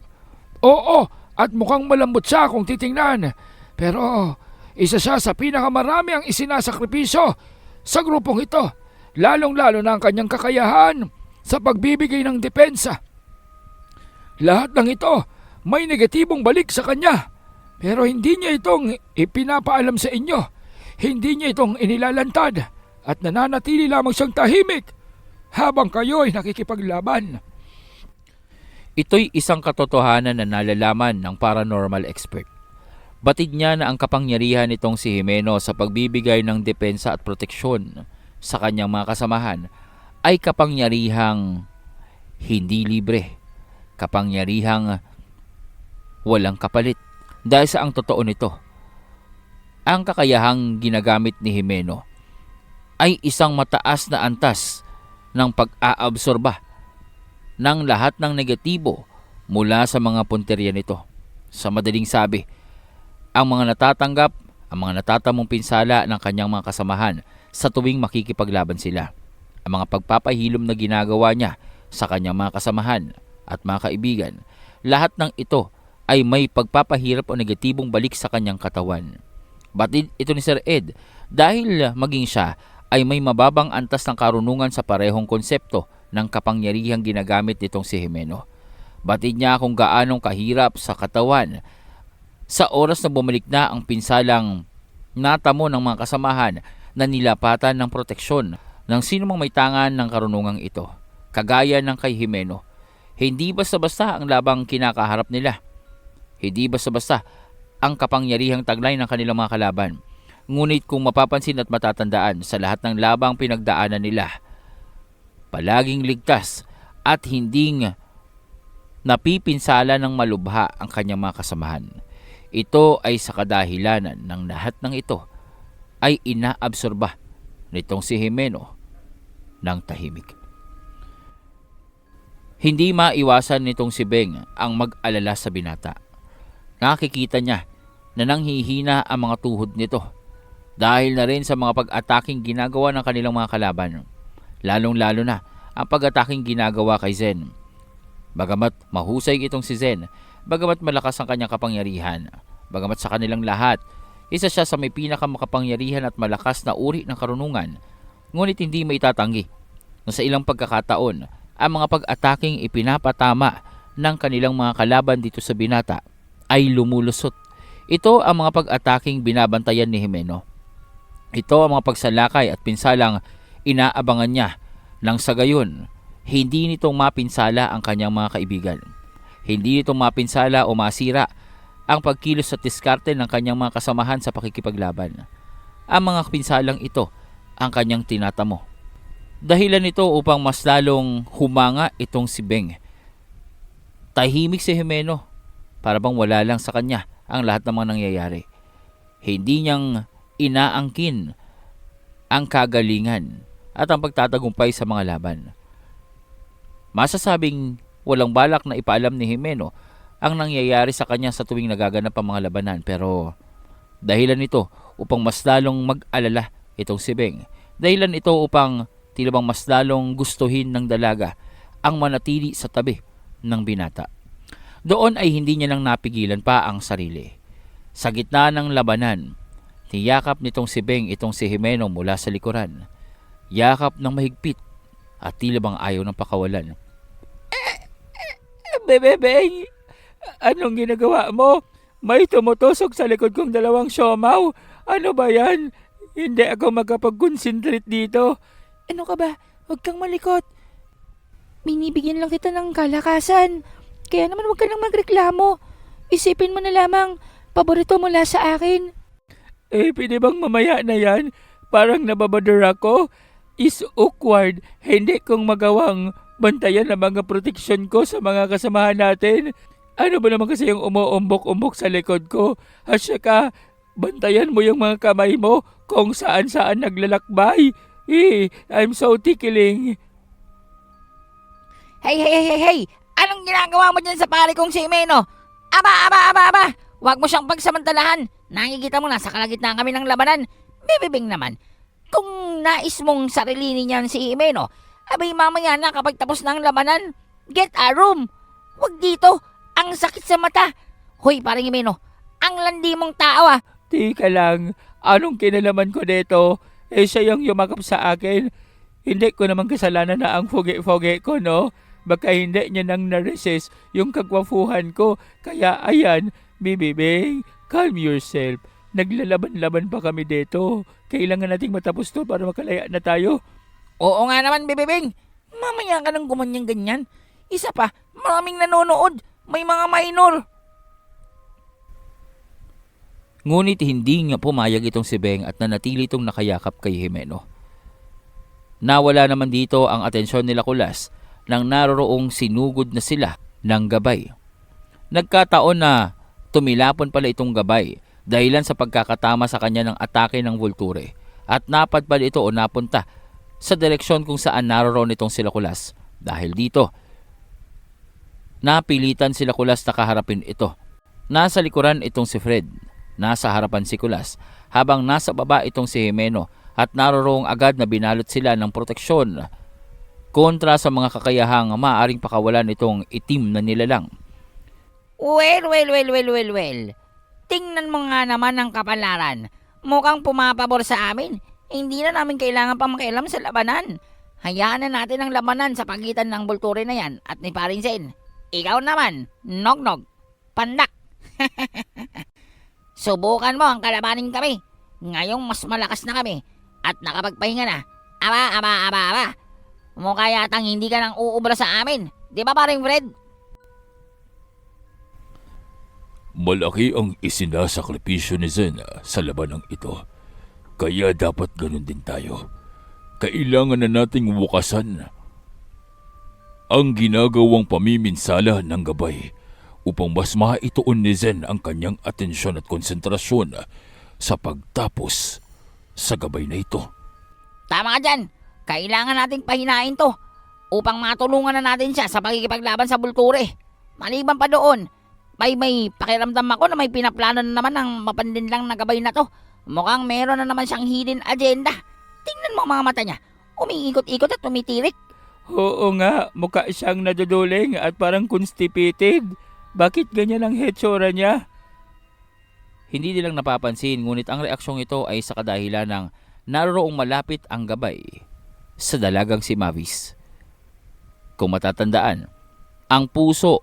Oo, at mukhang malambot siya kung titingnan. Pero isa siya sa pinakamarami ang isinasakripisyo sa grupong ito. Lalong-lalo na ang kanyang kakayahan sa pagbibigay ng depensa. Lahat ng ito may negatibong balik sa kanya. Pero hindi niya itong ipinapaalam sa inyo. Hindi niya itong inilalantad at nananatili lamang siyang tahimik habang kayo ay nakikipaglaban. Ito'y isang katotohanan na nalalaman ng paranormal expert. Batid niya na ang kapangyarihan nitong si Himeno sa pagbibigay ng depensa at proteksyon sa kanyang mga kasamahan ay kapangyarihang hindi libre, kapangyarihang walang kapalit. Dahil sa ang totoo nito, ang kakayahang ginagamit ni Himeno ay isang mataas na antas ng pag-aabsorba ng lahat ng negatibo mula sa mga punteriya nito. Sa madaling sabi, ang mga natatanggap, ang mga natatamong pinsala ng kanyang mga kasamahan sa tuwing makikipaglaban sila. Ang mga pagpapahilom na ginagawa niya sa kanyang mga kasamahan at mga kaibigan, lahat ng ito ay may pagpapahirap o negatibong balik sa kanyang katawan. Batid ito ni Sir Ed dahil maging siya ay may mababang antas ng karunungan sa parehong konsepto ng kapangyarihang ginagamit nitong si Himeno. Batid niya kung gaanong kahirap sa katawan sa oras na bumalik na ang pinsalang natamo ng mga kasamahan na nilapatan ng proteksyon ng sinumang may tangan ng karunungang ito. Kagaya ng kay Himeno, hindi basta-basta ang labang kinakaharap nila. Hindi basta-basta ang kapangyarihang taglay ng kanilang mga kalaban. Ngunit kung mapapansin at matatandaan sa lahat ng labang pinagdaanan nila, palaging ligtas at hinding napipinsala ng malubha ang kanyang mga kasamahan. Ito ay sa kadahilanan ng lahat ng ito ay inaabsorba nitong si Himeno ng tahimik. Hindi maiwasan nitong si Beng ang mag-alala sa binata. Nakikita niya na nanghihina ang mga tuhod nito dahil na rin sa mga pag-ataking ginagawa ng kanilang mga kalaban. Lalong-lalo na ang pag-ataking ginagawa kay Zen. Bagamat mahusay itong si Zen, bagamat malakas ang kanyang kapangyarihan, bagamat sa kanilang lahat, isa siya sa may pinakamakapangyarihan at malakas na uri ng karunungan, ngunit hindi maitatanggi na sa ilang pagkakataon, ang mga pag-ataking ipinapatama ng kanilang mga kalaban dito sa binata ay lumulusot. Ito ang mga pag-ataking binabantayan ni Himeno. Ito ang mga pagsalakay at pinsalang inaabangan niya nang sa gayon, hindi nito mapinsala ang kanyang mga kaibigan. Hindi nito mapinsala o masira ang pagkilos at diskarte ng kanyang mga kasamahan sa pakikipaglaban. Ang mga pinsalang ito ang kanyang tinatamo. Dahilan ito upang mas lalong humanga itong si Beng. Tahimik si Jimeno, para bang wala lang sa kanya ang lahat ng mga nangyayari. Hindi niyang inaangkin ang kagalingan at ang pagtatagumpay sa mga laban. Masasabing walang balak na ipaalam ni Jimeno ang nangyayari sa kanya sa tuwing nagaganap ang mga labanan, pero dahilan ito upang mas lalong mag-alala itong si Beng. Dahilan ito upang tila bang mas lalong gustuhin ng dalaga ang manatili sa tabi ng binata. Doon ay hindi niya lang napigilan pa ang sarili. Sa gitna ng labanan, tiyakap nitong si Beng itong si Jimeno mula sa likuran. Yakap ng mahigpit at tila bang ayaw ng pakawalan. Bebebeng, anong ginagawa mo? May tumutusok sa likod kong dalawang siomaw. Ano ba yan? Hindi ako makapag-concentrate dito. Ano ka ba? Huwag kang malikot. Binibigyan lang kita ng kalakasan. Kaya naman huwag ka nang magreklamo. Isipin mo na lamang, paborito mula sa akin. Pwede bang mamaya na yan? Parang nababader ako. Is awkward. Hindi kong magawang bantayan ang mga proteksyon ko sa mga kasamahan natin. Ano ba naman kasi yung umuumbok-umbok sa likod ko? Hasya ka, bantayan mo yung mga kamay mo kung saan-saan naglalakbay. I'm so tickling. Hey! Anong ginagawa mo dyan sa pare kong si Jimeno? Aba! Huwag mo siyang pagsamantalahan. Nakikita mo na sa kalagitnaan kami ng labanan. Bibibing naman. Kung nais mong sarilinin niyan si Jimeno, abay mamaya na kapag tapos na ang labanan, get a room. Huwag dito. Ang sakit sa mata. Hoy, parang Jimeno, ang landi mong tao ah. Tika lang, anong kinalaman ko dito? Siya yung yumakap sa akin. Hindi ko naman kasalanan na ang fugi-fugi ko, no? Baka hindi niya nang na-resist yung kagwafuhan ko. Kaya ayan, bibibing, calm yourself. Naglalaban-laban pa kami dito. Kailangan nating matapos to para makalaya na tayo. Oo nga naman, bibibing. Mamaya ka nang gumanyan-ganyan. Isa pa, maraming nanonood. May mga minor. Ngunit hindi nga pumayag itong si Beng at nanatili itong nakayakap kay Jimeno. Nawala naman dito ang atensyon nila Kulas nang naroroong sinugod na sila ng gabay. Nagkataon na tumilapon pala itong gabay dahilan sa pagkakatama sa kanya ng atake ng Vulture at napadpad ito o napunta sa direksyon kung saan naroroon itong sila Kulas. Dahil dito, napilitan sila Kulas na kaharapin ito. Nasa likuran itong si Fred. Nasa harapan si Kulas, habang nasa baba itong si Jimeno at naroroong agad na binalot sila ng proteksyon kontra sa mga kakayahang maaaring pakawalan itong itim na nilalang. Well. Tingnan mo nga naman ang kapalaran. Mukhang pumapabor sa amin. Hindi na namin kailangan pa makialam sa labanan. Hayaan na natin ang labanan sa pagitan ng Vulture na yan at ni Paring Sen. Ikaw naman, Nognog, Pandak. Subukan mo ang kalabanin kami. Ngayong mas malakas na kami at nakapagpahinga na. Aba. Mukha yatang hindi ka nang uubra sa amin. Di ba paring Fred? Malaki ang isinasakripisyo ni Zen sa labanang ito. Kaya dapat ganun din tayo. Kailangan na nating wukasan ang ginagawang pamiminsala ng gabay upang mas maituon ni Zen ang kanyang atensyon at konsentrasyon sa pagtapos sa gabay na ito. Tama ka dyan. Kailangan nating pahinain to upang matulungan na natin siya sa pagkikipaglaban sa Vulture. Maliban pa doon, may pakiramdam ako na may pinaplano na naman ng mapandinlang na gabay na to. Mukhang meron na naman siyang hidden agenda. Tingnan mo ang mga mata niya. Umiikot-ikot at tumitirik. Oo nga, mukha siyang naduduling at parang constipated. Bakit ganyan ang hetsura niya? Hindi nilang napapansin ngunit ang reaksyong ito ay sa kadahilan ng naroroong malapit ang gabay sa dalagang si Mavis. Kung matatandaan, ang puso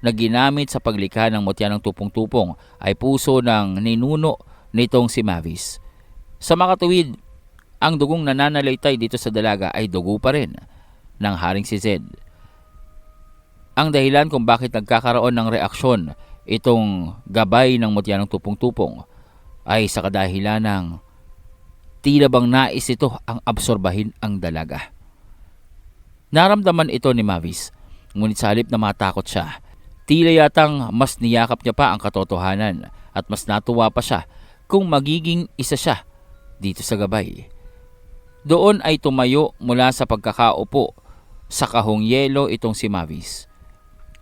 na ginamit sa paglikha ng mutya ng tupong-tupong ay puso ng ninuno nitong si Mavis. Sa makatuwid, ang dugong nananalaytay dito sa dalaga ay dugo pa rin ng Haring si Zed. Ang dahilan kung bakit nagkakaroon ng reaksyon itong gabay ng mutya ng tupong-tupong ay sa kadahilan ng tila bang nais ito ang absorbahin ang dalaga. Naramdaman ito ni Mavis, ngunit sa halip na matakot siya, tila yatang mas niyakap niya pa ang katotohanan at mas natuwa pa siya kung magiging isa siya dito sa gabay. Doon ay tumayo mula sa pagkakaupo sa kahong yelo itong si Mavis.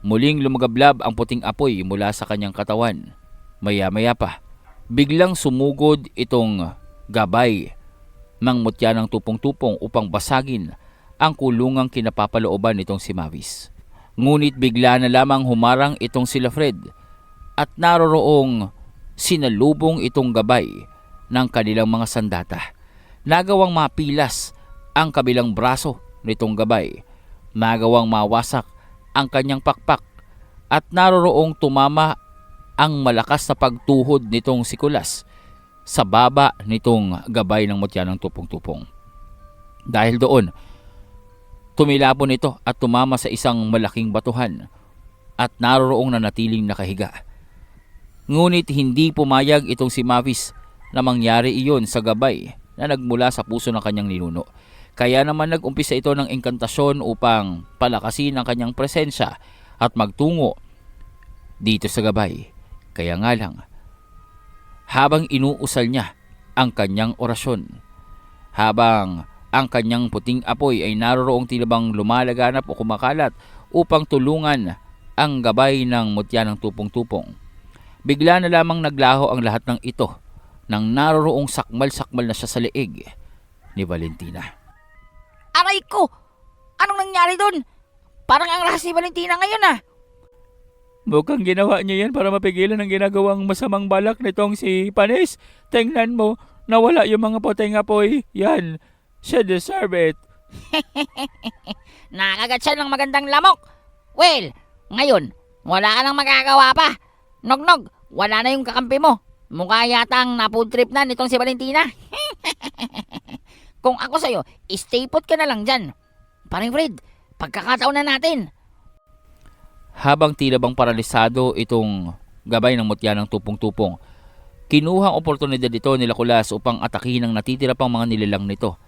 Muling lumagablab ang puting apoy mula sa kanyang katawan. Maya-maya pa, biglang sumugod itong gabay ng mutya ng tupong-tupong upang basagin ang kulungang kinapapalooban nitong si Mavis. Ngunit bigla na lamang humarang itong sila Fred at naroroong sinalubong itong gabay ng kanilang mga sandata. Nagawang mapilas ang kabilang braso nitong gabay. Nagawang mawasak ang kanyang pakpak at naroroong tumama ang malakas na pagtuhod nitong si Kulas sa baba nitong gabay ng mutya ng tupong-tupong. Dahil doon, tumilapon ito at tumama sa isang malaking batuhan at naroroong nanatiling nakahiga. Ngunit hindi pumayag itong si Mavis na mangyari iyon sa gabay na nagmula sa puso ng kanyang ninuno. Kaya naman nag-umpisa ito ng engkantasyon upang palakasin ang kanyang presensya at magtungo dito sa gabay. Kaya nga lang, habang inuusal niya ang kanyang orasyon, habang ang kanyang puting apoy ay naroroong tilabang lumalaganap o kumakalat upang tulungan ang gabay ng mutya ng tupong-tupong, bigla na lamang naglaho ang lahat ng ito nang naroroong sakmal-sakmal na siya sa leeg ni Valentina. Aray ko! Anong nangyari doon? Parang ang lakas ni Valentina ngayon ah. Mukhang ginawa niya yan para mapigilan ang ginagawang masamang balak nitong si Panis. Tingnan mo, nawala yung mga puting apoy. Yan, she deserve it. Nakagat siya ng magandang lamok. Well, ngayon, wala ka nang magagawa pa. Nog-nog, wala na yung kakampi mo. Mukha yatang na-food trip na nitong si Valentina. Kung ako sa'yo, stay put ka na lang dyan. Paring Fred, pagkakataon na natin. Habang tila bang paralisado itong gabay ng mutya ng tupong-tupong, kinuhang oportunidad ito nila Kulas upang atakihin ang natitira pang mga nilalang nito.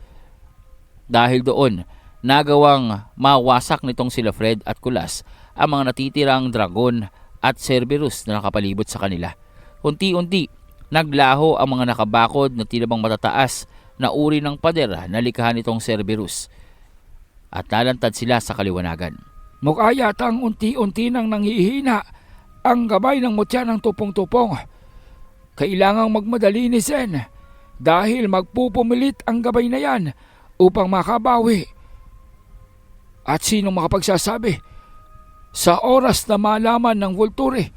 Dahil doon, nagawang mawasak nitong sila Fred at Kulas ang mga natitirang dragon at Cerberus na nakapalibot sa kanila. Unti-unti, naglaho ang mga nakabakod na tila bang matataas na uri ng pader na likha nitong Cerberus at nalantad sila sa kaliwanagan. Mukha yatang unti-unti nang nanghihina ang gabay ng mutya ng tupong-tupong. Kailangang magmadali ni Zen dahil magpupumilit ang gabay na yan upang makabawi. At sino makapagsasabi sa oras na malaman ng Volture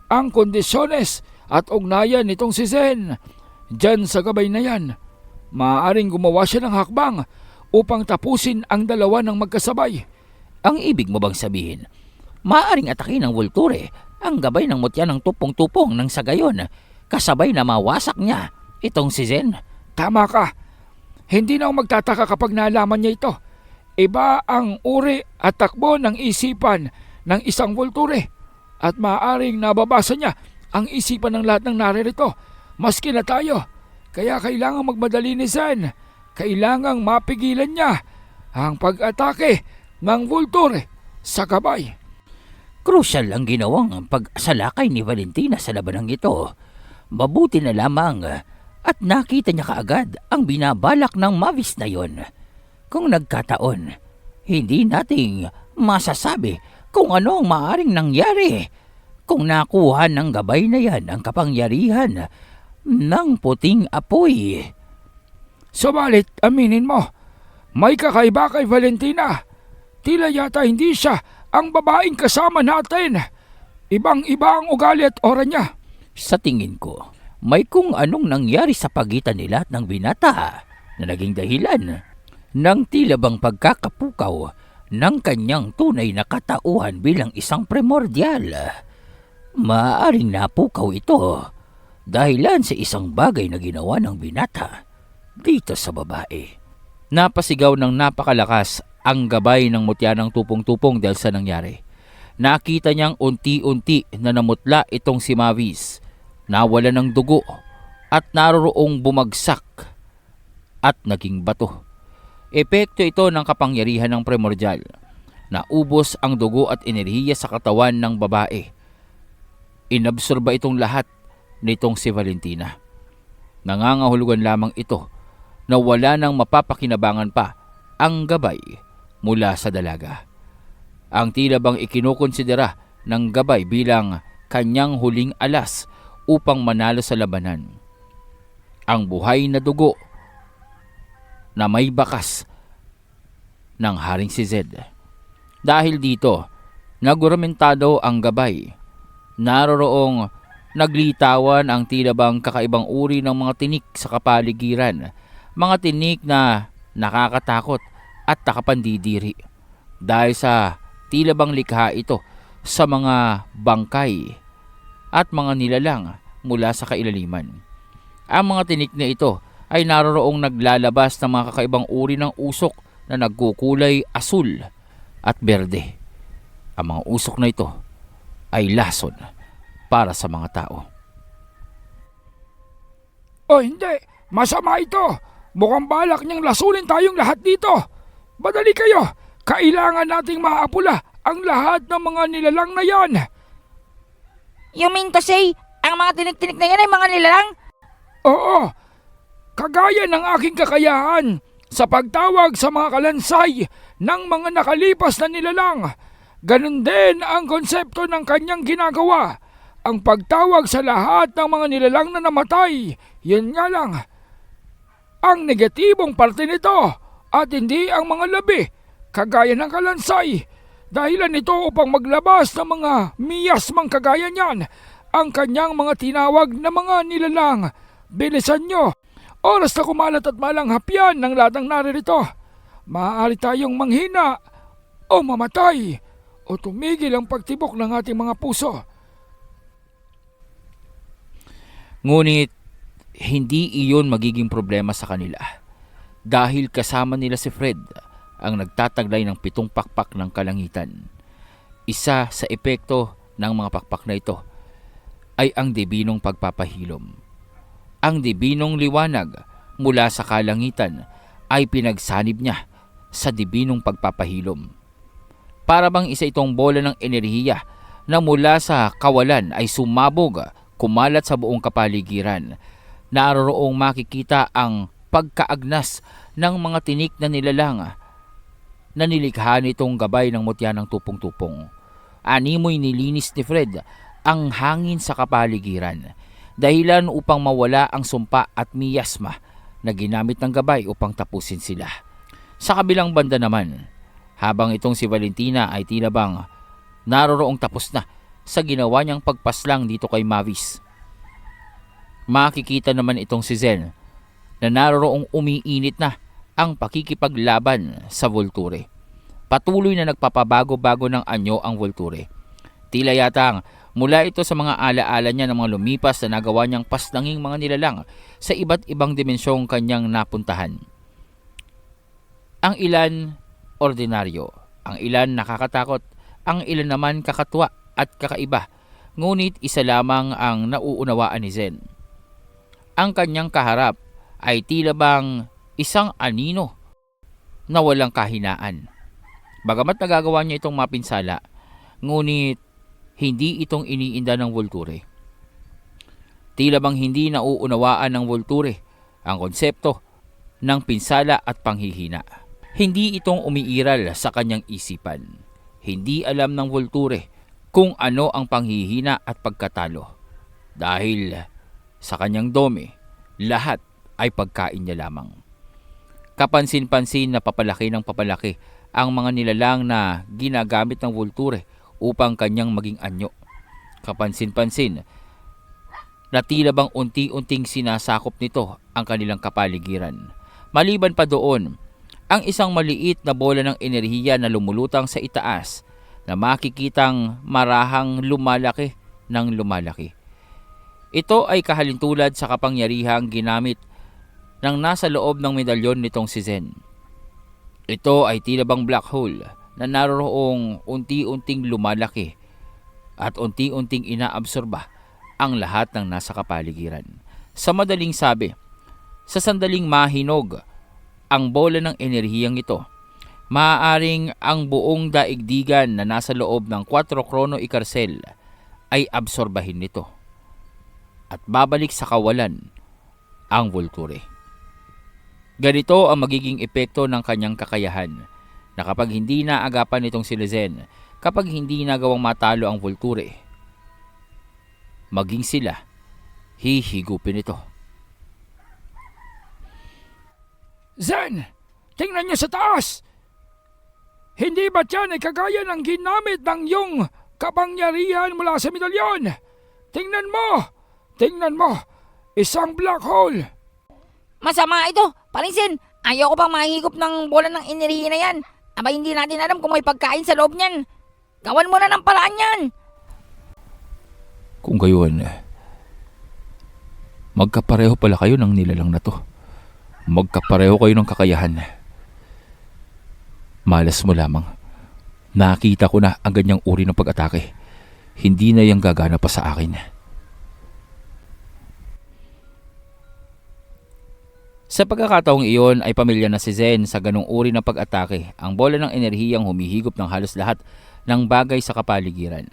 ang kondisyones at ugnayan nitong si Zen dyan sa gabay na yan, maaaring gumawa siya ng hakbang upang tapusin ang dalawa ng magkasabay. Ang ibig mo bang sabihin, maaaring atakin ng Volture ang gabay ng mutya ng tupong-tupong nang sa gayon, kasabay na mawasak niya itong si Zen? Tama ka. Hindi na ako magtataka kapag nalaman niya ito. Iba ang uri at takbo ng isipan ng isang Volture at maaaring nababasa niya ang isipan ng lahat ng naririto, maski na tayo. Kaya kailangang magmadali ni Zen. Kailangang mapigilan niya ang pag-atake ng Volture sa gabay. Crucial ang ginawang pag-salakay ni Valentina sa labanang ito. Mabuti na lamang at nakita niya kaagad ang binabalak ng Mavis na yon. Kung nagkataon, hindi nating masasabi kung ano ang maaaring nangyari kung nakuha ng gabay na yan ang kapangyarihan ng puting apoy. Subalit, aminin mo, may kakaiba kay Valentina. Tila yata hindi siya ang babaeng kasama natin. Ibang-iba ang ugali at aura niya. Sa tingin ko, may kung anong nangyari sa pagitan nila at ng binata na naging dahilan ng tila bang pagkakapukaw ng kanyang tunay na katauhan bilang isang primordial. Maaaring napukaw ito dahilan sa isang bagay na ginawa ng binata dito sa babae. Napasigaw ng napakalakas ang gabay ng mutya ng tupong-tupong dahil sa nangyari. Nakita niyang unti-unti na namutla itong si Mavis, nawala ng dugo at naroroong bumagsak at naging bato. Epekto ito ng kapangyarihan ng primordial. Naubos ang dugo at enerhiya sa katawan ng babae. Inabsorba itong lahat nitong si Valentina. Nangangahulugan lamang ito na wala nang mapapakinabangan pa ang gabay mula sa dalaga. Ang tila bang ikinukonsidera ng gabay bilang kanyang huling alas upang manalo sa labanan. Ang buhay na dugo na may bakas ng Haring si Zed. Dahil dito, naguramentado ang gabay. Naroroong naglitawan ang tila bang kakaibang uri ng mga tinik sa kapaligiran. Mga tinik na nakakatakot at nakapandidiri. Dahil sa tila bang likha ito sa mga bangkay at mga nilalang mula sa kailaliman. Ang mga tinik na ito ay naroroong naglalabas ng mga kakaibang uri ng usok na nagkukulay asul at berde. Ang mga usok na ito ay lason para sa mga tao. O hindi, masama ito. Mukhang balak niyang lasunin tayong lahat dito. Madali kayo, kailangan nating maapula ang lahat ng mga nilalang na yan. You mean to say, ang mga tinik-tinik na yan ay mga nilalang? Oo, kagaya ng aking kakayahan sa pagtawag sa mga kalansay ng mga nakalipas na nilalang. Ganon din ang konsepto ng kanyang ginagawa. Ang pagtawag sa lahat ng mga nilalang na namatay. Yun nga lang, ang negatibong parte nito at hindi ang mga labi, kagaya ng kalansay. Dahilan nito upang maglabas ng mga miyasmang kagaya niyan ang kanyang mga tinawag na mga nilalang. Bilisan nyo! Oras na kumalat at malanghapyan ng lahat ng naririto. Maaari tayong manghina o mamatay o tumigil ang pagtibok ng ating mga puso. Ngunit hindi iyon magiging problema sa kanila dahil kasama nila si Fred ang nagtataglay ng 7 pakpak ng kalangitan. Isa sa epekto ng mga pakpak na ito ay ang dibinong pagpapahilom. Ang dibinong liwanag mula sa kalangitan ay pinagsanib niya sa dibinong pagpapahilom. Para bang isa itong bola ng enerhiya na mula sa kawalan ay sumabog, kumalat sa buong kapaligiran. Naroroong makikita ang pagkaagnas ng mga tinik na nilalang na nilikha nitong gabay ng mutya ng tupong-tupong. Animoy nilinis ni Fred ang hangin sa kapaligiran, dahilan upang mawala ang sumpa at miyasma na ginamit ng gabay upang tapusin sila. Sa kabilang banda naman, habang itong si Valentina ay tila bang naroroong tapos na sa ginawa niyang pagpaslang dito kay Mavis, makikita naman itong si Zen na naroroong umiinit na ang pakikipaglaban sa Volture. Patuloy na nagpapabago-bago ng anyo ang Volture. Tila yatang mula ito sa mga alaala niya ng mga lumipas na nagawa niyang paslanging mga nilalang sa iba't ibang dimensyong kanyang napuntahan. Ang ilan ordinaryo, ang ilan nakakatakot, ang ilan naman kakatwa at kakaiba, ngunit isa lamang ang nauunawaan ni Zen. Ang kanyang kaharap ay tila bang isang anino na walang kahinaan. Bagamat nagagawa niya itong mapinsala, ngunit hindi itong iniinda ng Volture. Tila bang hindi nauunawaan ng Volture ang konsepto ng pinsala at panghihina. Hindi itong umiiral sa kanyang isipan. Hindi alam ng Volture kung ano ang panghihina at pagkatalo. Dahil sa kanyang dome, lahat ay pagkain niya lamang. Kapansin-pansin na papalaki ng papalaki ang mga nilalang na ginagamit ng Volture upang kanyang maging anyo. Kapansin-pansin na tila bang unti-unting sinasakop nito ang kanilang kapaligiran. Maliban pa doon, ang isang maliit na bola ng enerhiya na lumulutang sa itaas na makikitang marahang lumalaki ng lumalaki. Ito ay kahalintulad sa kapangyarihang ginamit ng nasa loob ng medalyon nitong si Zen. Ito ay tila bang black hole na naroroong unti-unting lumalaki at unti-unting inaabsorba ang lahat ng nasa kapaligiran. Sa madaling sabi, sa sandaling mahinog ang bola ng enerhiyang ito, maaaring ang buong daigdigan na nasa loob ng 4 Chrono Icarcel ay absorbahin nito at babalik sa kawalan ang Volture. Ganito ang magiging epekto ng kanyang kakayahan na kapag hindi naagapan nitong si Lezen, kapag hindi nagawang matalo ang Volture, maging sila hihigupin ito. Zen, tingnan niyo sa taas! Hindi ba yan ay kagaya ng ginamit ng iyong kapangyarihan mula sa medalyon? Tingnan mo! Tingnan mo! Isang black hole! Masama ito, Paring Sin. Ayoko pang mahigop ng bola ng enerhiya na yan. Aba, hindi natin alam kung may pagkain sa loob niyan. Gawan mo na ng paraan yan. Kung gayon, magkapareho pala kayo ng nilalang na to. Magkapareho kayo ng kakayahan. Malas mo lamang. Nakita ko na ang ganyang uri ng pag-atake. Hindi na yang gagana pa sa akin. Sa pagkakataong iyon ay pamilya na si Zen sa ganung uri ng pag-atake, ang bola ng enerhiyang humihigop ng halos lahat ng bagay sa kapaligiran.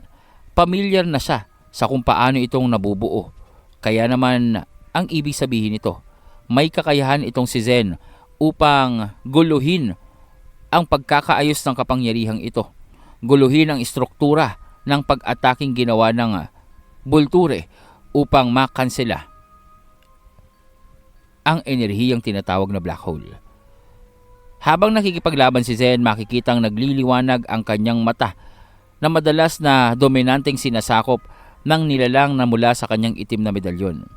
Pamilyar na siya sa kung paano itong nabubuo. Kaya naman ang ibig sabihin nito, may kakayahan itong si Zen upang guluhin ang pagkakaayos ng kapangyarihang ito. Guluhin ang istruktura ng pag-ataking ginawa ng Volture upang makansela ang enerhiyang tinatawag na black hole. Habang nakikipaglaban si Zen, makikitang nagliliwanag ang kanyang mata na madalas na dominanteng sinasakop ng nilalang na mula sa kanyang itim na medalyon.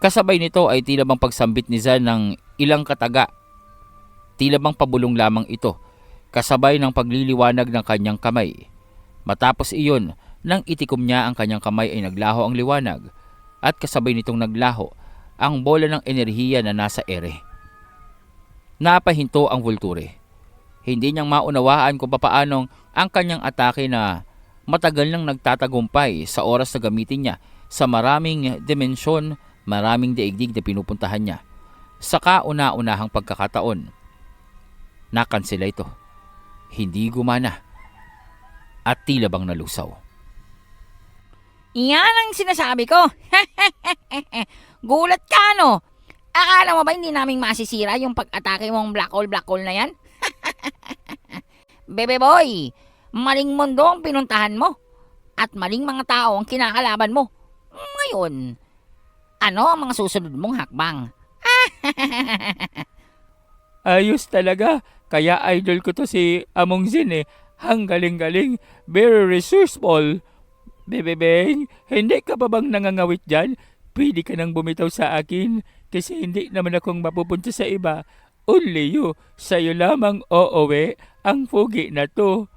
Kasabay nito ay tila bang pagsambit ni Zen ng ilang kataga. Tila bang pabulong lamang ito, kasabay ng pagliliwanag ng kanyang kamay. Matapos iyon, nang itikom niya ang kanyang kamay ay naglaho ang liwanag at kasabay nitong naglaho ang bola ng enerhiya na nasa ere. Napahinto ang Volture. Hindi niyang maunawaan kung papaanong ang kanyang atake na matagal nang nagtatagumpay sa oras na gamitin niya sa maraming dimensyon, maraming daigdig na pinupuntahan niya. Sa kauna-unahang pagkakataon, nakansela ito. Hindi gumana at tila bang nalusaw. Yan ang sinasabi ko. Gulat ka, no? Akala mo ba hindi namin masisira yung pag-atake mong black hole na yan? Bebe boy, maling mundo ang pinuntahan mo at maling mga tao ang kinakalaban mo. Ngayon, ano ang mga susunod mong hakbang? Ayos talaga. Kaya idol ko to si Among Zen eh. Ang galing-galing. Very resourceful. Bebebeng, hindi ka pa bang nangangawit dyan? Pwede ka nang bumitaw sa akin kasi hindi naman akong mapupunta sa iba. Only you. Sa'yo lamang oowe ang pogi na to.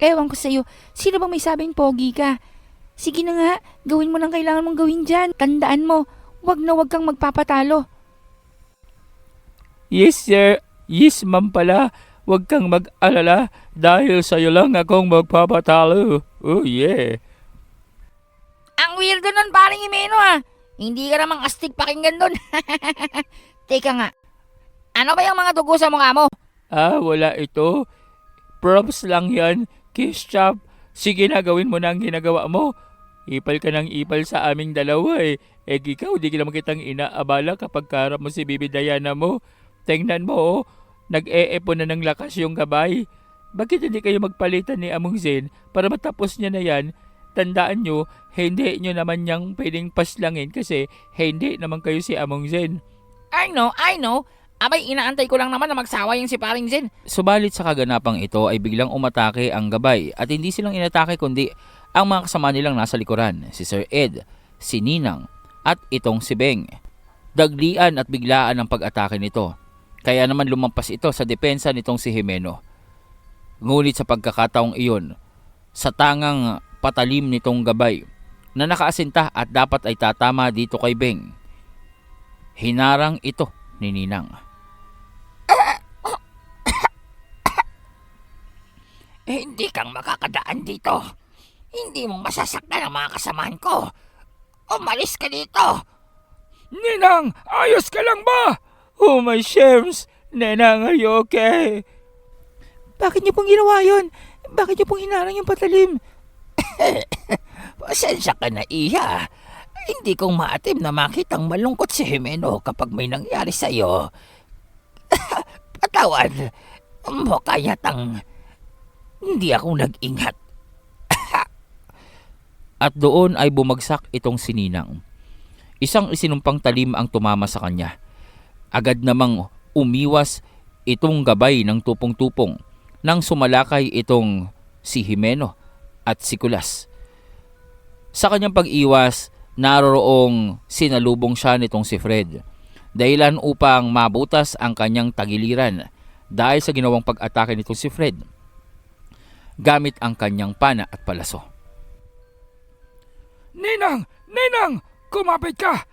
Ewan ko sa'yo, sino bang may sabing pogi ka? Sige na nga, gawin mo lang kailangan mong gawin dyan. Tandaan mo, wag na wag kang magpapatalo. Yes sir, yes ma'am pala. Huwag kang mag-alala dahil sa'yo lang akong magpapatalo. Oh yeah. Ang weirdo nun, paring Imeno ha. Hindi ka namang astig pakinggan dun. Teka nga, ano ba yung mga dugo sa mukha mo? Wala ito. Props lang yan. Kiss chop. Sige na, gawin mo na ang ginagawa mo. Ipal ka ng ipal sa aming dalawa eh. Ikaw, di ka naman kitang inaabala kapag karap mo si Bibi Diana mo. Tingnan mo oh, nag-eepon na ng lakas yung gabay. Bakit hindi kayo magpalitan ni Among Zen para matapos niya na yan? Tandaan nyo, hindi nyo naman niyang pwedeng paslangin kasi hindi naman kayo si Among Zen. I know. Abay, inaantay ko lang naman na magsawa yung si paring Zen. Subalit sa kaganapang ito ay biglang umatake ang gabay at hindi silang inatake kundi ang mga kasama nilang nasa likuran, si Sir Ed, si Ninang at itong si Beng. Daglian at biglaan ang pag-atake nito. Kaya naman lumampas ito sa depensa nitong si Jimeno. Ngunit sa pagkakataong iyon, sa tangang patalim nitong gabay na nakaasinta at dapat ay tatama dito kay Beng, hinarang ito ni Ninang. Hindi kang makakadaan dito. Hindi mo masasaktan ang mga kasamahan ko. Umalis ka dito. Ninang, ayos ka lang ba? Oh my shems! Nenang, are you okay? Bakit niyo pong ginawa yun? Bakit niyo pong hinarang yung patalim? Pasensya ka na, Iha. Hindi kong maatim na makitang malungkot si Jimeno kapag may nangyari sa'yo. Patawad. Mukha yatang hindi ako nag-ingat. At doon ay bumagsak itong sininang. Isang isinumpang talim ang tumama sa kanya. Agad namang umiwas itong gabay ng tupong-tupong nang sumalakay itong si Jimeno at si Kulas. Sa kanyang pag-iwas, naroroong sinalubong siya nitong si Fred, dahilan upang mabutas ang kanyang tagiliran dahil sa ginawang pag-atake nitong si Fred gamit ang kanyang pana at palaso. Ninang! Ninang! Kumapit ka!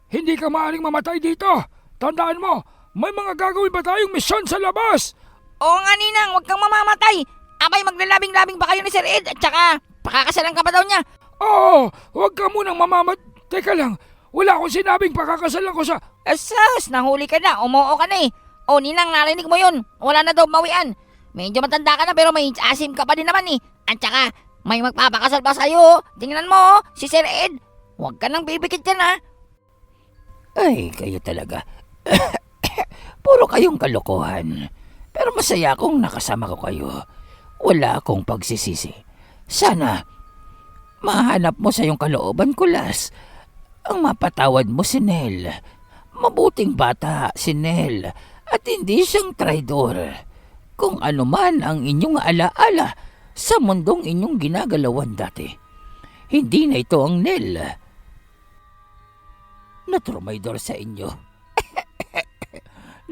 Hindi ka maaaring mamatay dito! Tandaan mo, may mga gagawin pa tayong misyon sa labas! Oo nga, Ninang, huwag kang mamamatay. Abay, maglalabing-labing pa kayo ni Sir Ed at saka pakakasalan ka pa daw niya. Oo! Huwag ka munang Teka lang, wala akong sinabing pakakasalan ko sa... Sus, nahuli ka na, umuo ka na eh. O Ninang, narinig mo yun. Wala na daw mawian. Medyo matanda ka na pero may asim ka pa din naman eh. At saka, may magpapakasal pa sa'yo. Tingnan mo, si Sir Ed. Huwag ka nang bibikit yan ha. Ay, kayo talaga. Puro kayong kalokohan. Pero masaya akong nakasama ko kayo. Wala akong pagsisisi. Sana, mahanap mo sa iyong kalooban, Kulas. Ang mapatawad mo si Nel. Mabuting bata si Nel. At hindi siyang traidor. Kung ano man ang inyong alaala sa mundong inyong ginagalawan dati. Hindi na ito ang Nel na trumaydor sa inyo.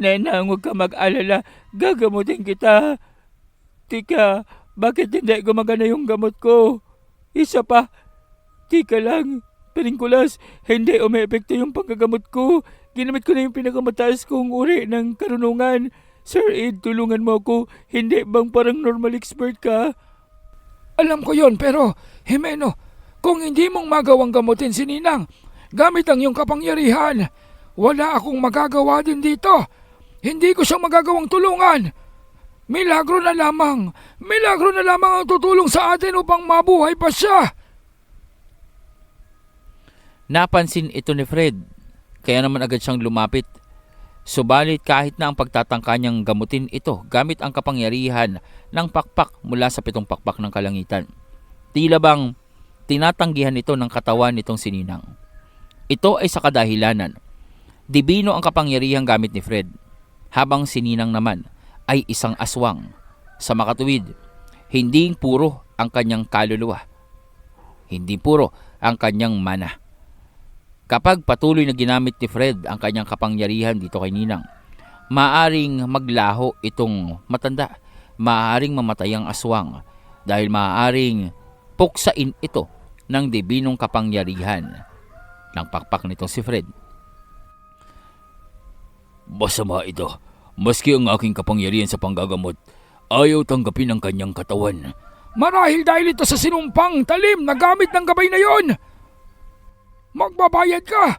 Nenang, huwag ka mag-alala. Gagamutin kita. Tika, bakit hindi gumagana yung gamot ko? Isa pa. Tika lang. Kulas, hindi umeepekto yung panggagamot ko. Ginamit ko na yung pinakamataas kong uri ng karunungan. Sir Ed, tulungan mo ako. Hindi bang parang normal expert ka? Alam ko yon pero, Jimeno, kung hindi mong magawang gamutin si Ninang, gamit ang iyong kapangyarihan, wala akong magagawa din dito. Hindi ko siyang magagawang tulungan. Milagro na lamang ang tutulong sa atin upang mabuhay pa siya. Napansin ito ni Fred, kaya naman agad siyang lumapit. Subalit kahit na ang pagtatangka niyang gamutin ito gamit ang kapangyarihan ng pakpak mula sa 7 pakpak ng kalangitan, tila bang tinatanggihan ito ng katawan nitong sininang. Ito ay sa kadahilanan. Dibino ang kapangyarihang gamit ni Fred, habang sininang naman ay isang aswang. Sa makatuwid, hindi puro ang kanyang kaluluwa. Hindi puro ang kanyang mana. Kapag patuloy na ginamit ni Fred ang kanyang kapangyarihan dito kay Ninang, maaring maglaho itong matanda. Maaring mamatay ang aswang dahil maaring puksain ito ng dibinong kapangyarihan ng pakpak nito si Fred. Masama ito. Maski ang aking kapangyarihan sa panggagamot, ayaw tanggapin ang kanyang katawan. Marahil dahil ito sa sinumpang talim na gamit ng gabay na yon. Magbabayad ka!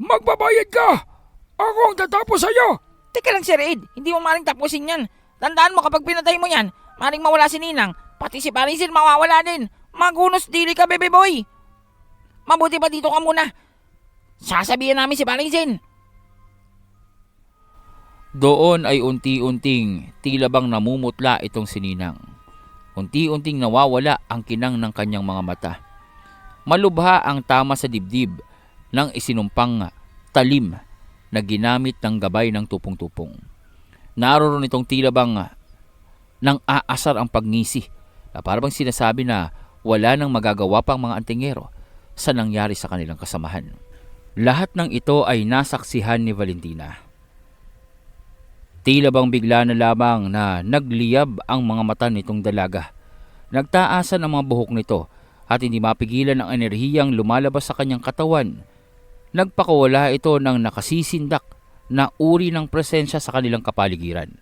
Magbabayad ka! Ako ang tatapos sa'yo! Teka lang, Sir Ed, hindi mo maring tapusin yan. Tandaan mo kapag pinatay mo yan, maring mawala si Ninang, pati si Parisil mawawala din. Magunos dili ka, baby boy. Mabuti pa dito ka muna. Sasabihan namin si Parisil. Doon ay unti-unting tila bang namumutla itong si Ninang. Unti-unting nawawala ang kinang ng kanyang mga mata. Malubha ang tama sa dibdib ng isinumpang talim na ginamit ng gabay ng tupong-tupong. Naroon itong tila bang nang aasar ang pagngisi na parang sinasabi na wala nang magagawa pang mga antingero sa nangyari sa kanilang kasamahan. Lahat ng ito ay nasaksihan ni Valentina. Tila bang bigla na lamang na nagliyab ang mga mata nitong dalaga. Nagtaasan ang mga buhok nito at hindi mapigilan ang enerhiyang lumalabas sa kanyang katawan. Nagpakawala ito ng nakasisindak na uri ng presensya sa kanilang kapaligiran.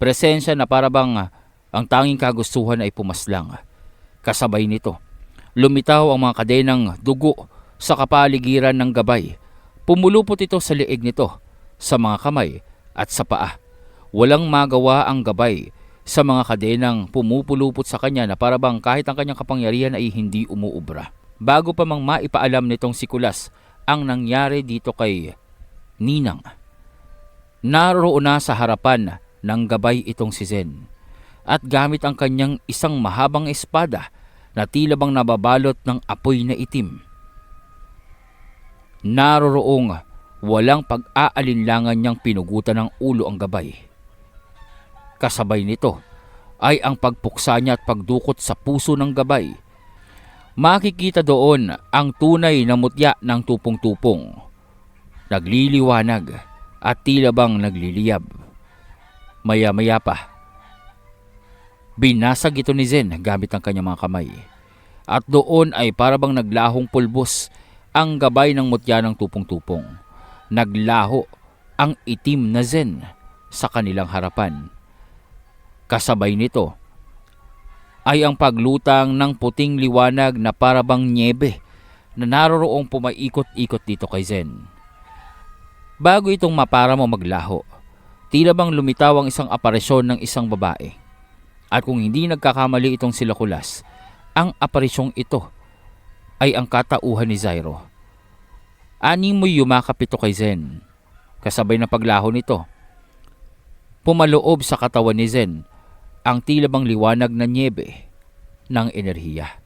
Presensya na parabang Ang tanging kagustuhan ay pumaslang. Kasabay nito, lumitaw ang mga kadenang dugo sa kapaligiran ng gabay. Pumulupot ito sa liig nito, sa mga kamay at sa paa. Walang magawa ang gabay sa mga kadenang pumupulupot sa kanya na parabang kahit ang kanyang kapangyarihan ay hindi umuubra. Bago pa mang maipaalam nitong si Kulas ang nangyari dito kay Ninang, naroon na sa harapan ng gabay itong si Zen at gamit ang kanyang isang mahabang espada na tila bang nababalot ng apoy na itim. Naroroong walang pag-aalinlangan niyang pinugutan ng ulo ang gabay. Kasabay nito ay ang pagpuksa niya at pagdukot sa puso ng gabay. Makikita doon ang tunay na mutya ng tupong-tupong. Nagliliwanag at tila bang nagliliyab. Maya-maya pa, binasag ito ni Zen gamit ang kanyang mga kamay. At doon ay parabang naglahong pulbos ang gabay ng mutya ng tupong-tupong. Naglaho ang itim na Zen sa kanilang harapan. Kasabay nito ay ang paglutang ng puting liwanag na parabang nyebe na naroroong pumaikot-ikot dito kay Zen. Bago itong maparamo maglaho, tila bang lumitaw ang isang aparisyon ng isang babae. At kung hindi nagkakamali itong sila Kulas, ang aparisyong ito ay ang katauhan ni Zyro. Animoy yumakap ito kay Zen. Kasabay ng paglaho nito, pumaloob sa katawan ni Zen ang tila bang liwanag na nyebe ng enerhiya.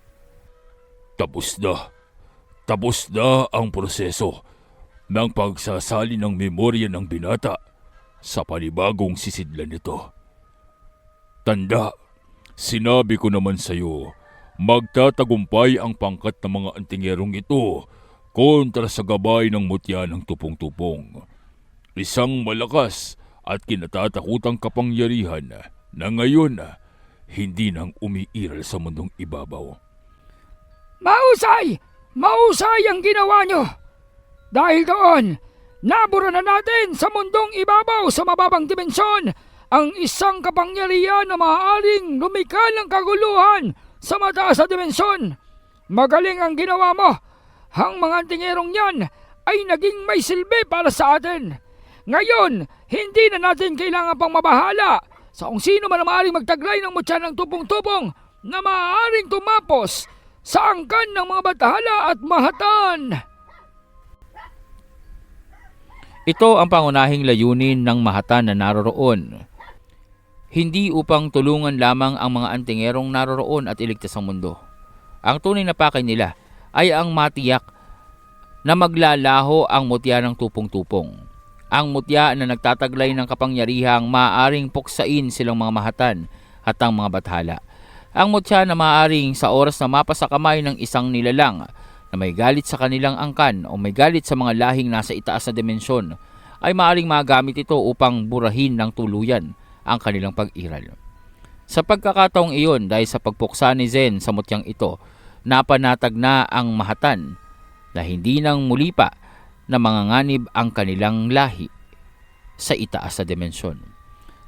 Tapos na ang proseso ng pagsasali ng memorya ng binata sa panibagong sisidlan nito. Tanda, sinabi ko naman sa iyo, magtatagumpay ang pangkat ng mga antingerong ito kontra sa gabay ng mutya ng tupong-tupong. Isang malakas at kinatatakutang kapangyarihan na ngayon hindi nang umiiral sa mundong ibabaw. Mahusay! Mahusay ang ginawa nyo! Dahil doon, nabura na natin sa mundong ibabaw sa mababang dimensyon ang isang kapangyarihan na maaaring lumikha ng kaguluhan sa mataas na dimensyon. Magaling ang ginawa mo. Ang mga antingerong yan ay naging may silbi para sa atin. Ngayon, hindi na natin kailangan pang mabahala sa kung sino man ang maaaring magtaglay ng mutya ng tupong-tupong na maaaring tumapos sa angkan ng mga batahala at mahatan. Ito ang pangunahing layunin ng mahatan na naroroon. Hindi upang tulungan lamang ang mga antingerong naroroon at iligtas ang mundo. Ang tunay na pakay nila ay ang matiyak na maglalaho ang mutya ng tupong-tupong. Ang mutya na nagtataglay ng kapangyarihang maaaring puksain silang mga mahatan at ang mga bathala. Ang mutya na maaaring sa oras na mapa sa kamay ng isang nilalang na may galit sa kanilang angkan o may galit sa mga lahing nasa itaas na dimensyon ay maaaring magamit ito upang burahin ng tuluyan ang kanilang pag-iral. Sa pagkakataong iyon, dahil sa pagpuksa ni Zen sa mutyang ito, napanatag na ang mahatan na hindi nang muli pa na manganganib ang kanilang lahi sa itaas na dimensyon.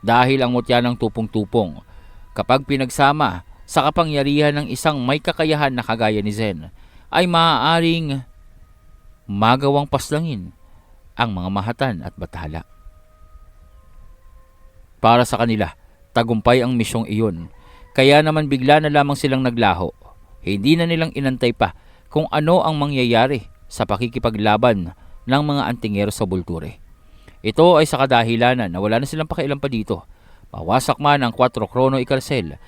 Dahil ang mutya ng tupong-tupong, kapag pinagsama sa kapangyarihan ng isang may kakayahan na kagaya ni Zen, ay maaaring magawang paslangin ang mga mahatan at bathala. Para sa kanila, tagumpay ang misyong iyon. Kaya naman bigla na lamang silang naglaho. Hindi na nilang inantay pa kung ano ang mangyayari sa pakikipaglaban ng mga antingero sa Bulture. Ito ay sa kadahilanan na wala na silang pakialam pa dito. Mawasak man ang 4 Krono Ikarcel,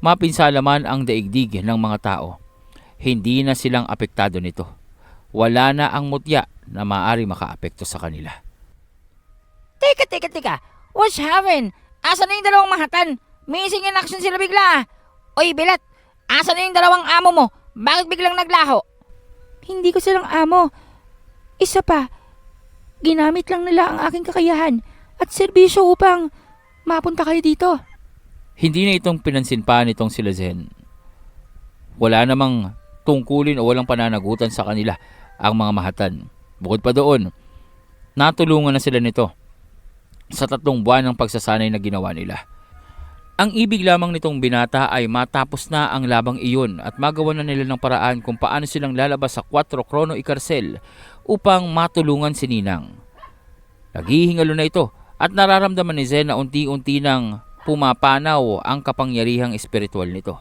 mapinsala man ang daigdig ng mga tao, hindi na silang apektado nito. Wala na ang mutya na maaari makaapekto sa kanila. Teka. What's happened? Asan na yung dalawang mahatan? Missing in action sila bigla. Oy, Bilat, asan na yung dalawang amo mo? Bakit biglang naglaho? Hindi ko silang amo. Isa pa, ginamit lang nila ang aking kakayahan at serbisyo upang mapunta kayo dito. Hindi na itong pinansin pa nitong sila Zen. Wala namang tungkulin o walang pananagutan sa kanila ang mga mahatan. Bukod pa doon, natulungan na sila nito sa 3 buwan ng pagsasanay na ginawa nila. Ang ibig lamang nitong binata ay matapos na ang labang iyon at magawa na nila ng paraan kung paano silang lalabas sa 4 Krono Ikarsel upang matulungan si Ninang. Naghihingalo na ito at nararamdaman ni Zen na unti-unti nang pumapanaw ang kapangyarihang espiritual nito.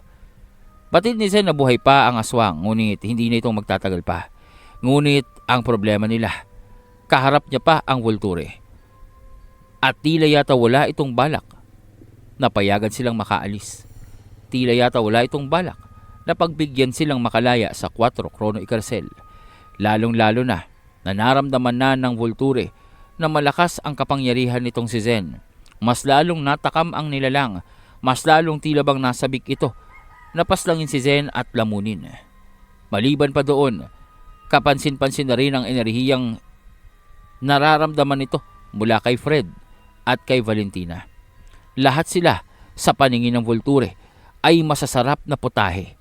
Batid ni Zen na buhay pa ang aswang, ngunit hindi na itong magtatagal pa. Ngunit ang problema nila, kaharap niya pa ang Volture. At tila yata wala itong balak na payagan silang makaalis. Tila yata wala itong balak na pagbigyan silang makalaya sa 4 Krono Ikarsel. Lalong-lalo na naramdaman na ng Volture na malakas ang kapangyarihan nitong si Zen. Mas lalong natakam ang nilalang, mas lalong tila bang nasabik ito. Napaslangin si Zen at lamunin. Maliban pa doon, kapansin-pansin na rin ang enerhiyang nararamdaman nito mula kay Fred at kay Valentina. Lahat sila sa paningin ng Volture ay masasarap na putahe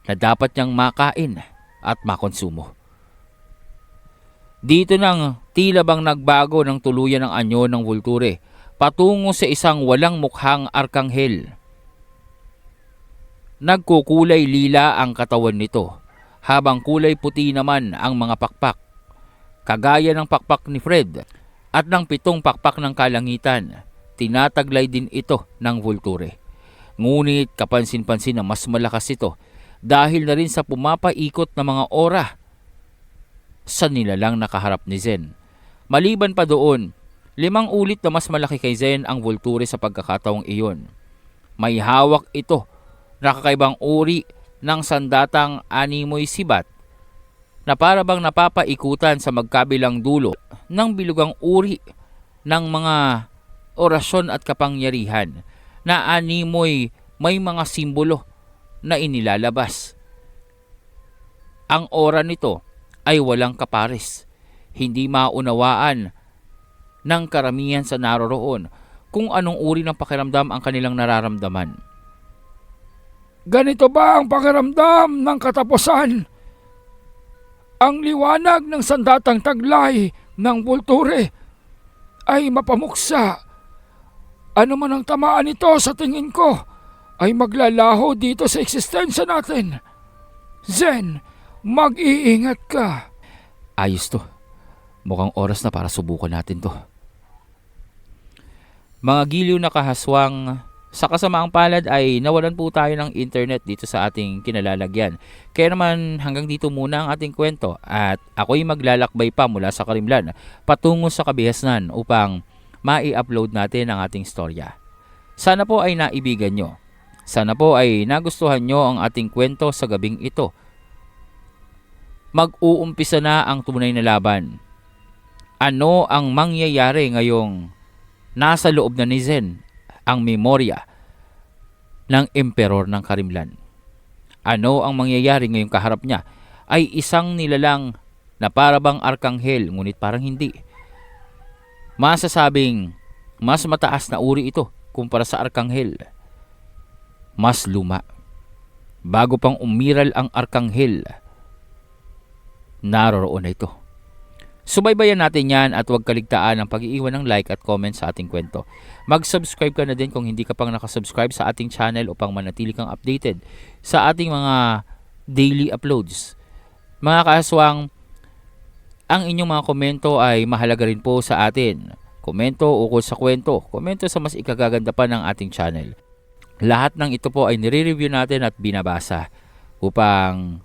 na dapat niyang makain at makonsumo. Dito nang tila bang nagbago ng tuluyan ang anyo ng Volture patungo sa isang walang mukhang arkanghel. Nagkukulay lila ang katawan nito habang kulay puti naman ang mga pakpak. Kagaya ng pakpak ni Fred at ng 7 pakpak ng kalangitan, tinataglay din ito ng Volture. Ngunit kapansin-pansin na mas malakas ito dahil na rin sa pumapaikot na mga aura sa nilalang nakaharap ni Zen. Maliban pa doon, 5 ulit na mas malaki kay Zen ang Volture sa pagkakataong iyon. May hawak ito na kakaibang uri ng sandatang animoy sibat na para bang napapaikutan sa magkabilang dulo ng bilugang uri ng mga orasyon at kapangyarihan na animoy may mga simbolo na inilalabas. Ang aura nito ay walang kapares. Hindi maunawaan ng karamihan sa naroroon kung anong uri ng pakiramdam ang kanilang nararamdaman. Ganito ba ang pakiramdam ng katapusan? Ang liwanag ng sandatang taglay ng Volture ay mapamuksa. Ano man ang tamaan nito sa tingin ko ay maglalaho dito sa eksistensya natin. Zen, mag-iingat ka. Ayos to. Mukhang oras na para subukan natin to. Mga giliw na kahaswang, sa kasamaang palad ay nawalan po tayo ng internet dito sa ating kinalalagyan. Kaya naman hanggang dito muna ang ating kwento at ako'y maglalakbay pa mula sa Karimlan patungo sa Kabihasnan upang mai-upload natin ang ating storya. Sana po ay naibigan nyo. Sana po ay nagustuhan nyo ang ating kwento sa gabing ito. Mag-uumpisa na ang tunay na laban. Ano ang mangyayari ngayong nasa loob na ni Zen ang memorya ng emperor ng Karimlan? Ano ang mangyayari ngayong kaharap niya ay isang nilalang na parabang arkanghel ngunit parang hindi. Masasabing mas mataas na uri ito kumpara sa arkanghel. Mas luma. Bago pang umiral ang arkanghel, naroroon na ito. Subaybayan natin yan at huwag kaligtaan ang pag-iiwan ng like at comment sa ating kwento. Mag-subscribe ka na din kung hindi ka pang nakasubscribe sa ating channel upang manatili kang updated sa ating mga daily uploads. Mga kaaswang, ang inyong mga komento ay mahalaga rin po sa atin. Komento ukol sa kwento, komento sa mas ikagaganda pa ng ating channel. Lahat ng ito po ay nire-review natin at binabasa upang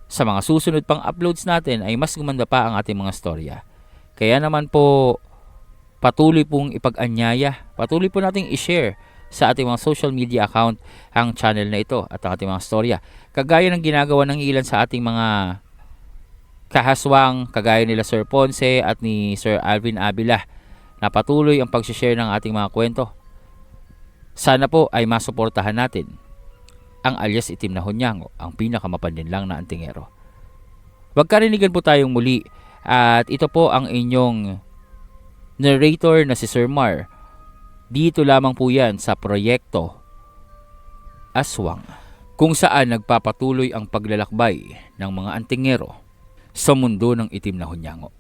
sa mga susunod pang uploads natin ay mas gumanda pa ang ating mga storya. Kaya naman po, patuloy pong ipag-anyaya, patuloy po nating i-share sa ating mga social media account ang channel na ito at ang ating mga storya. Kagaya ng ginagawa ng ilan sa ating mga kahaswang, kagaya nila Sir Ponce at ni Sir Alvin Abila, na patuloy ang pag-share ng ating mga kwento. Sana po ay masuportahan natin ang alias Itim na Hunyango, ang pinakamapanlinlang na antingero. Magkarinigan po tayong muli at ito po ang inyong narrator na si Sir Mar. Dito lamang po yan sa proyekto Aswang, kung saan nagpapatuloy ang paglalakbay ng mga antingero sa mundo ng Itim na Hunyango.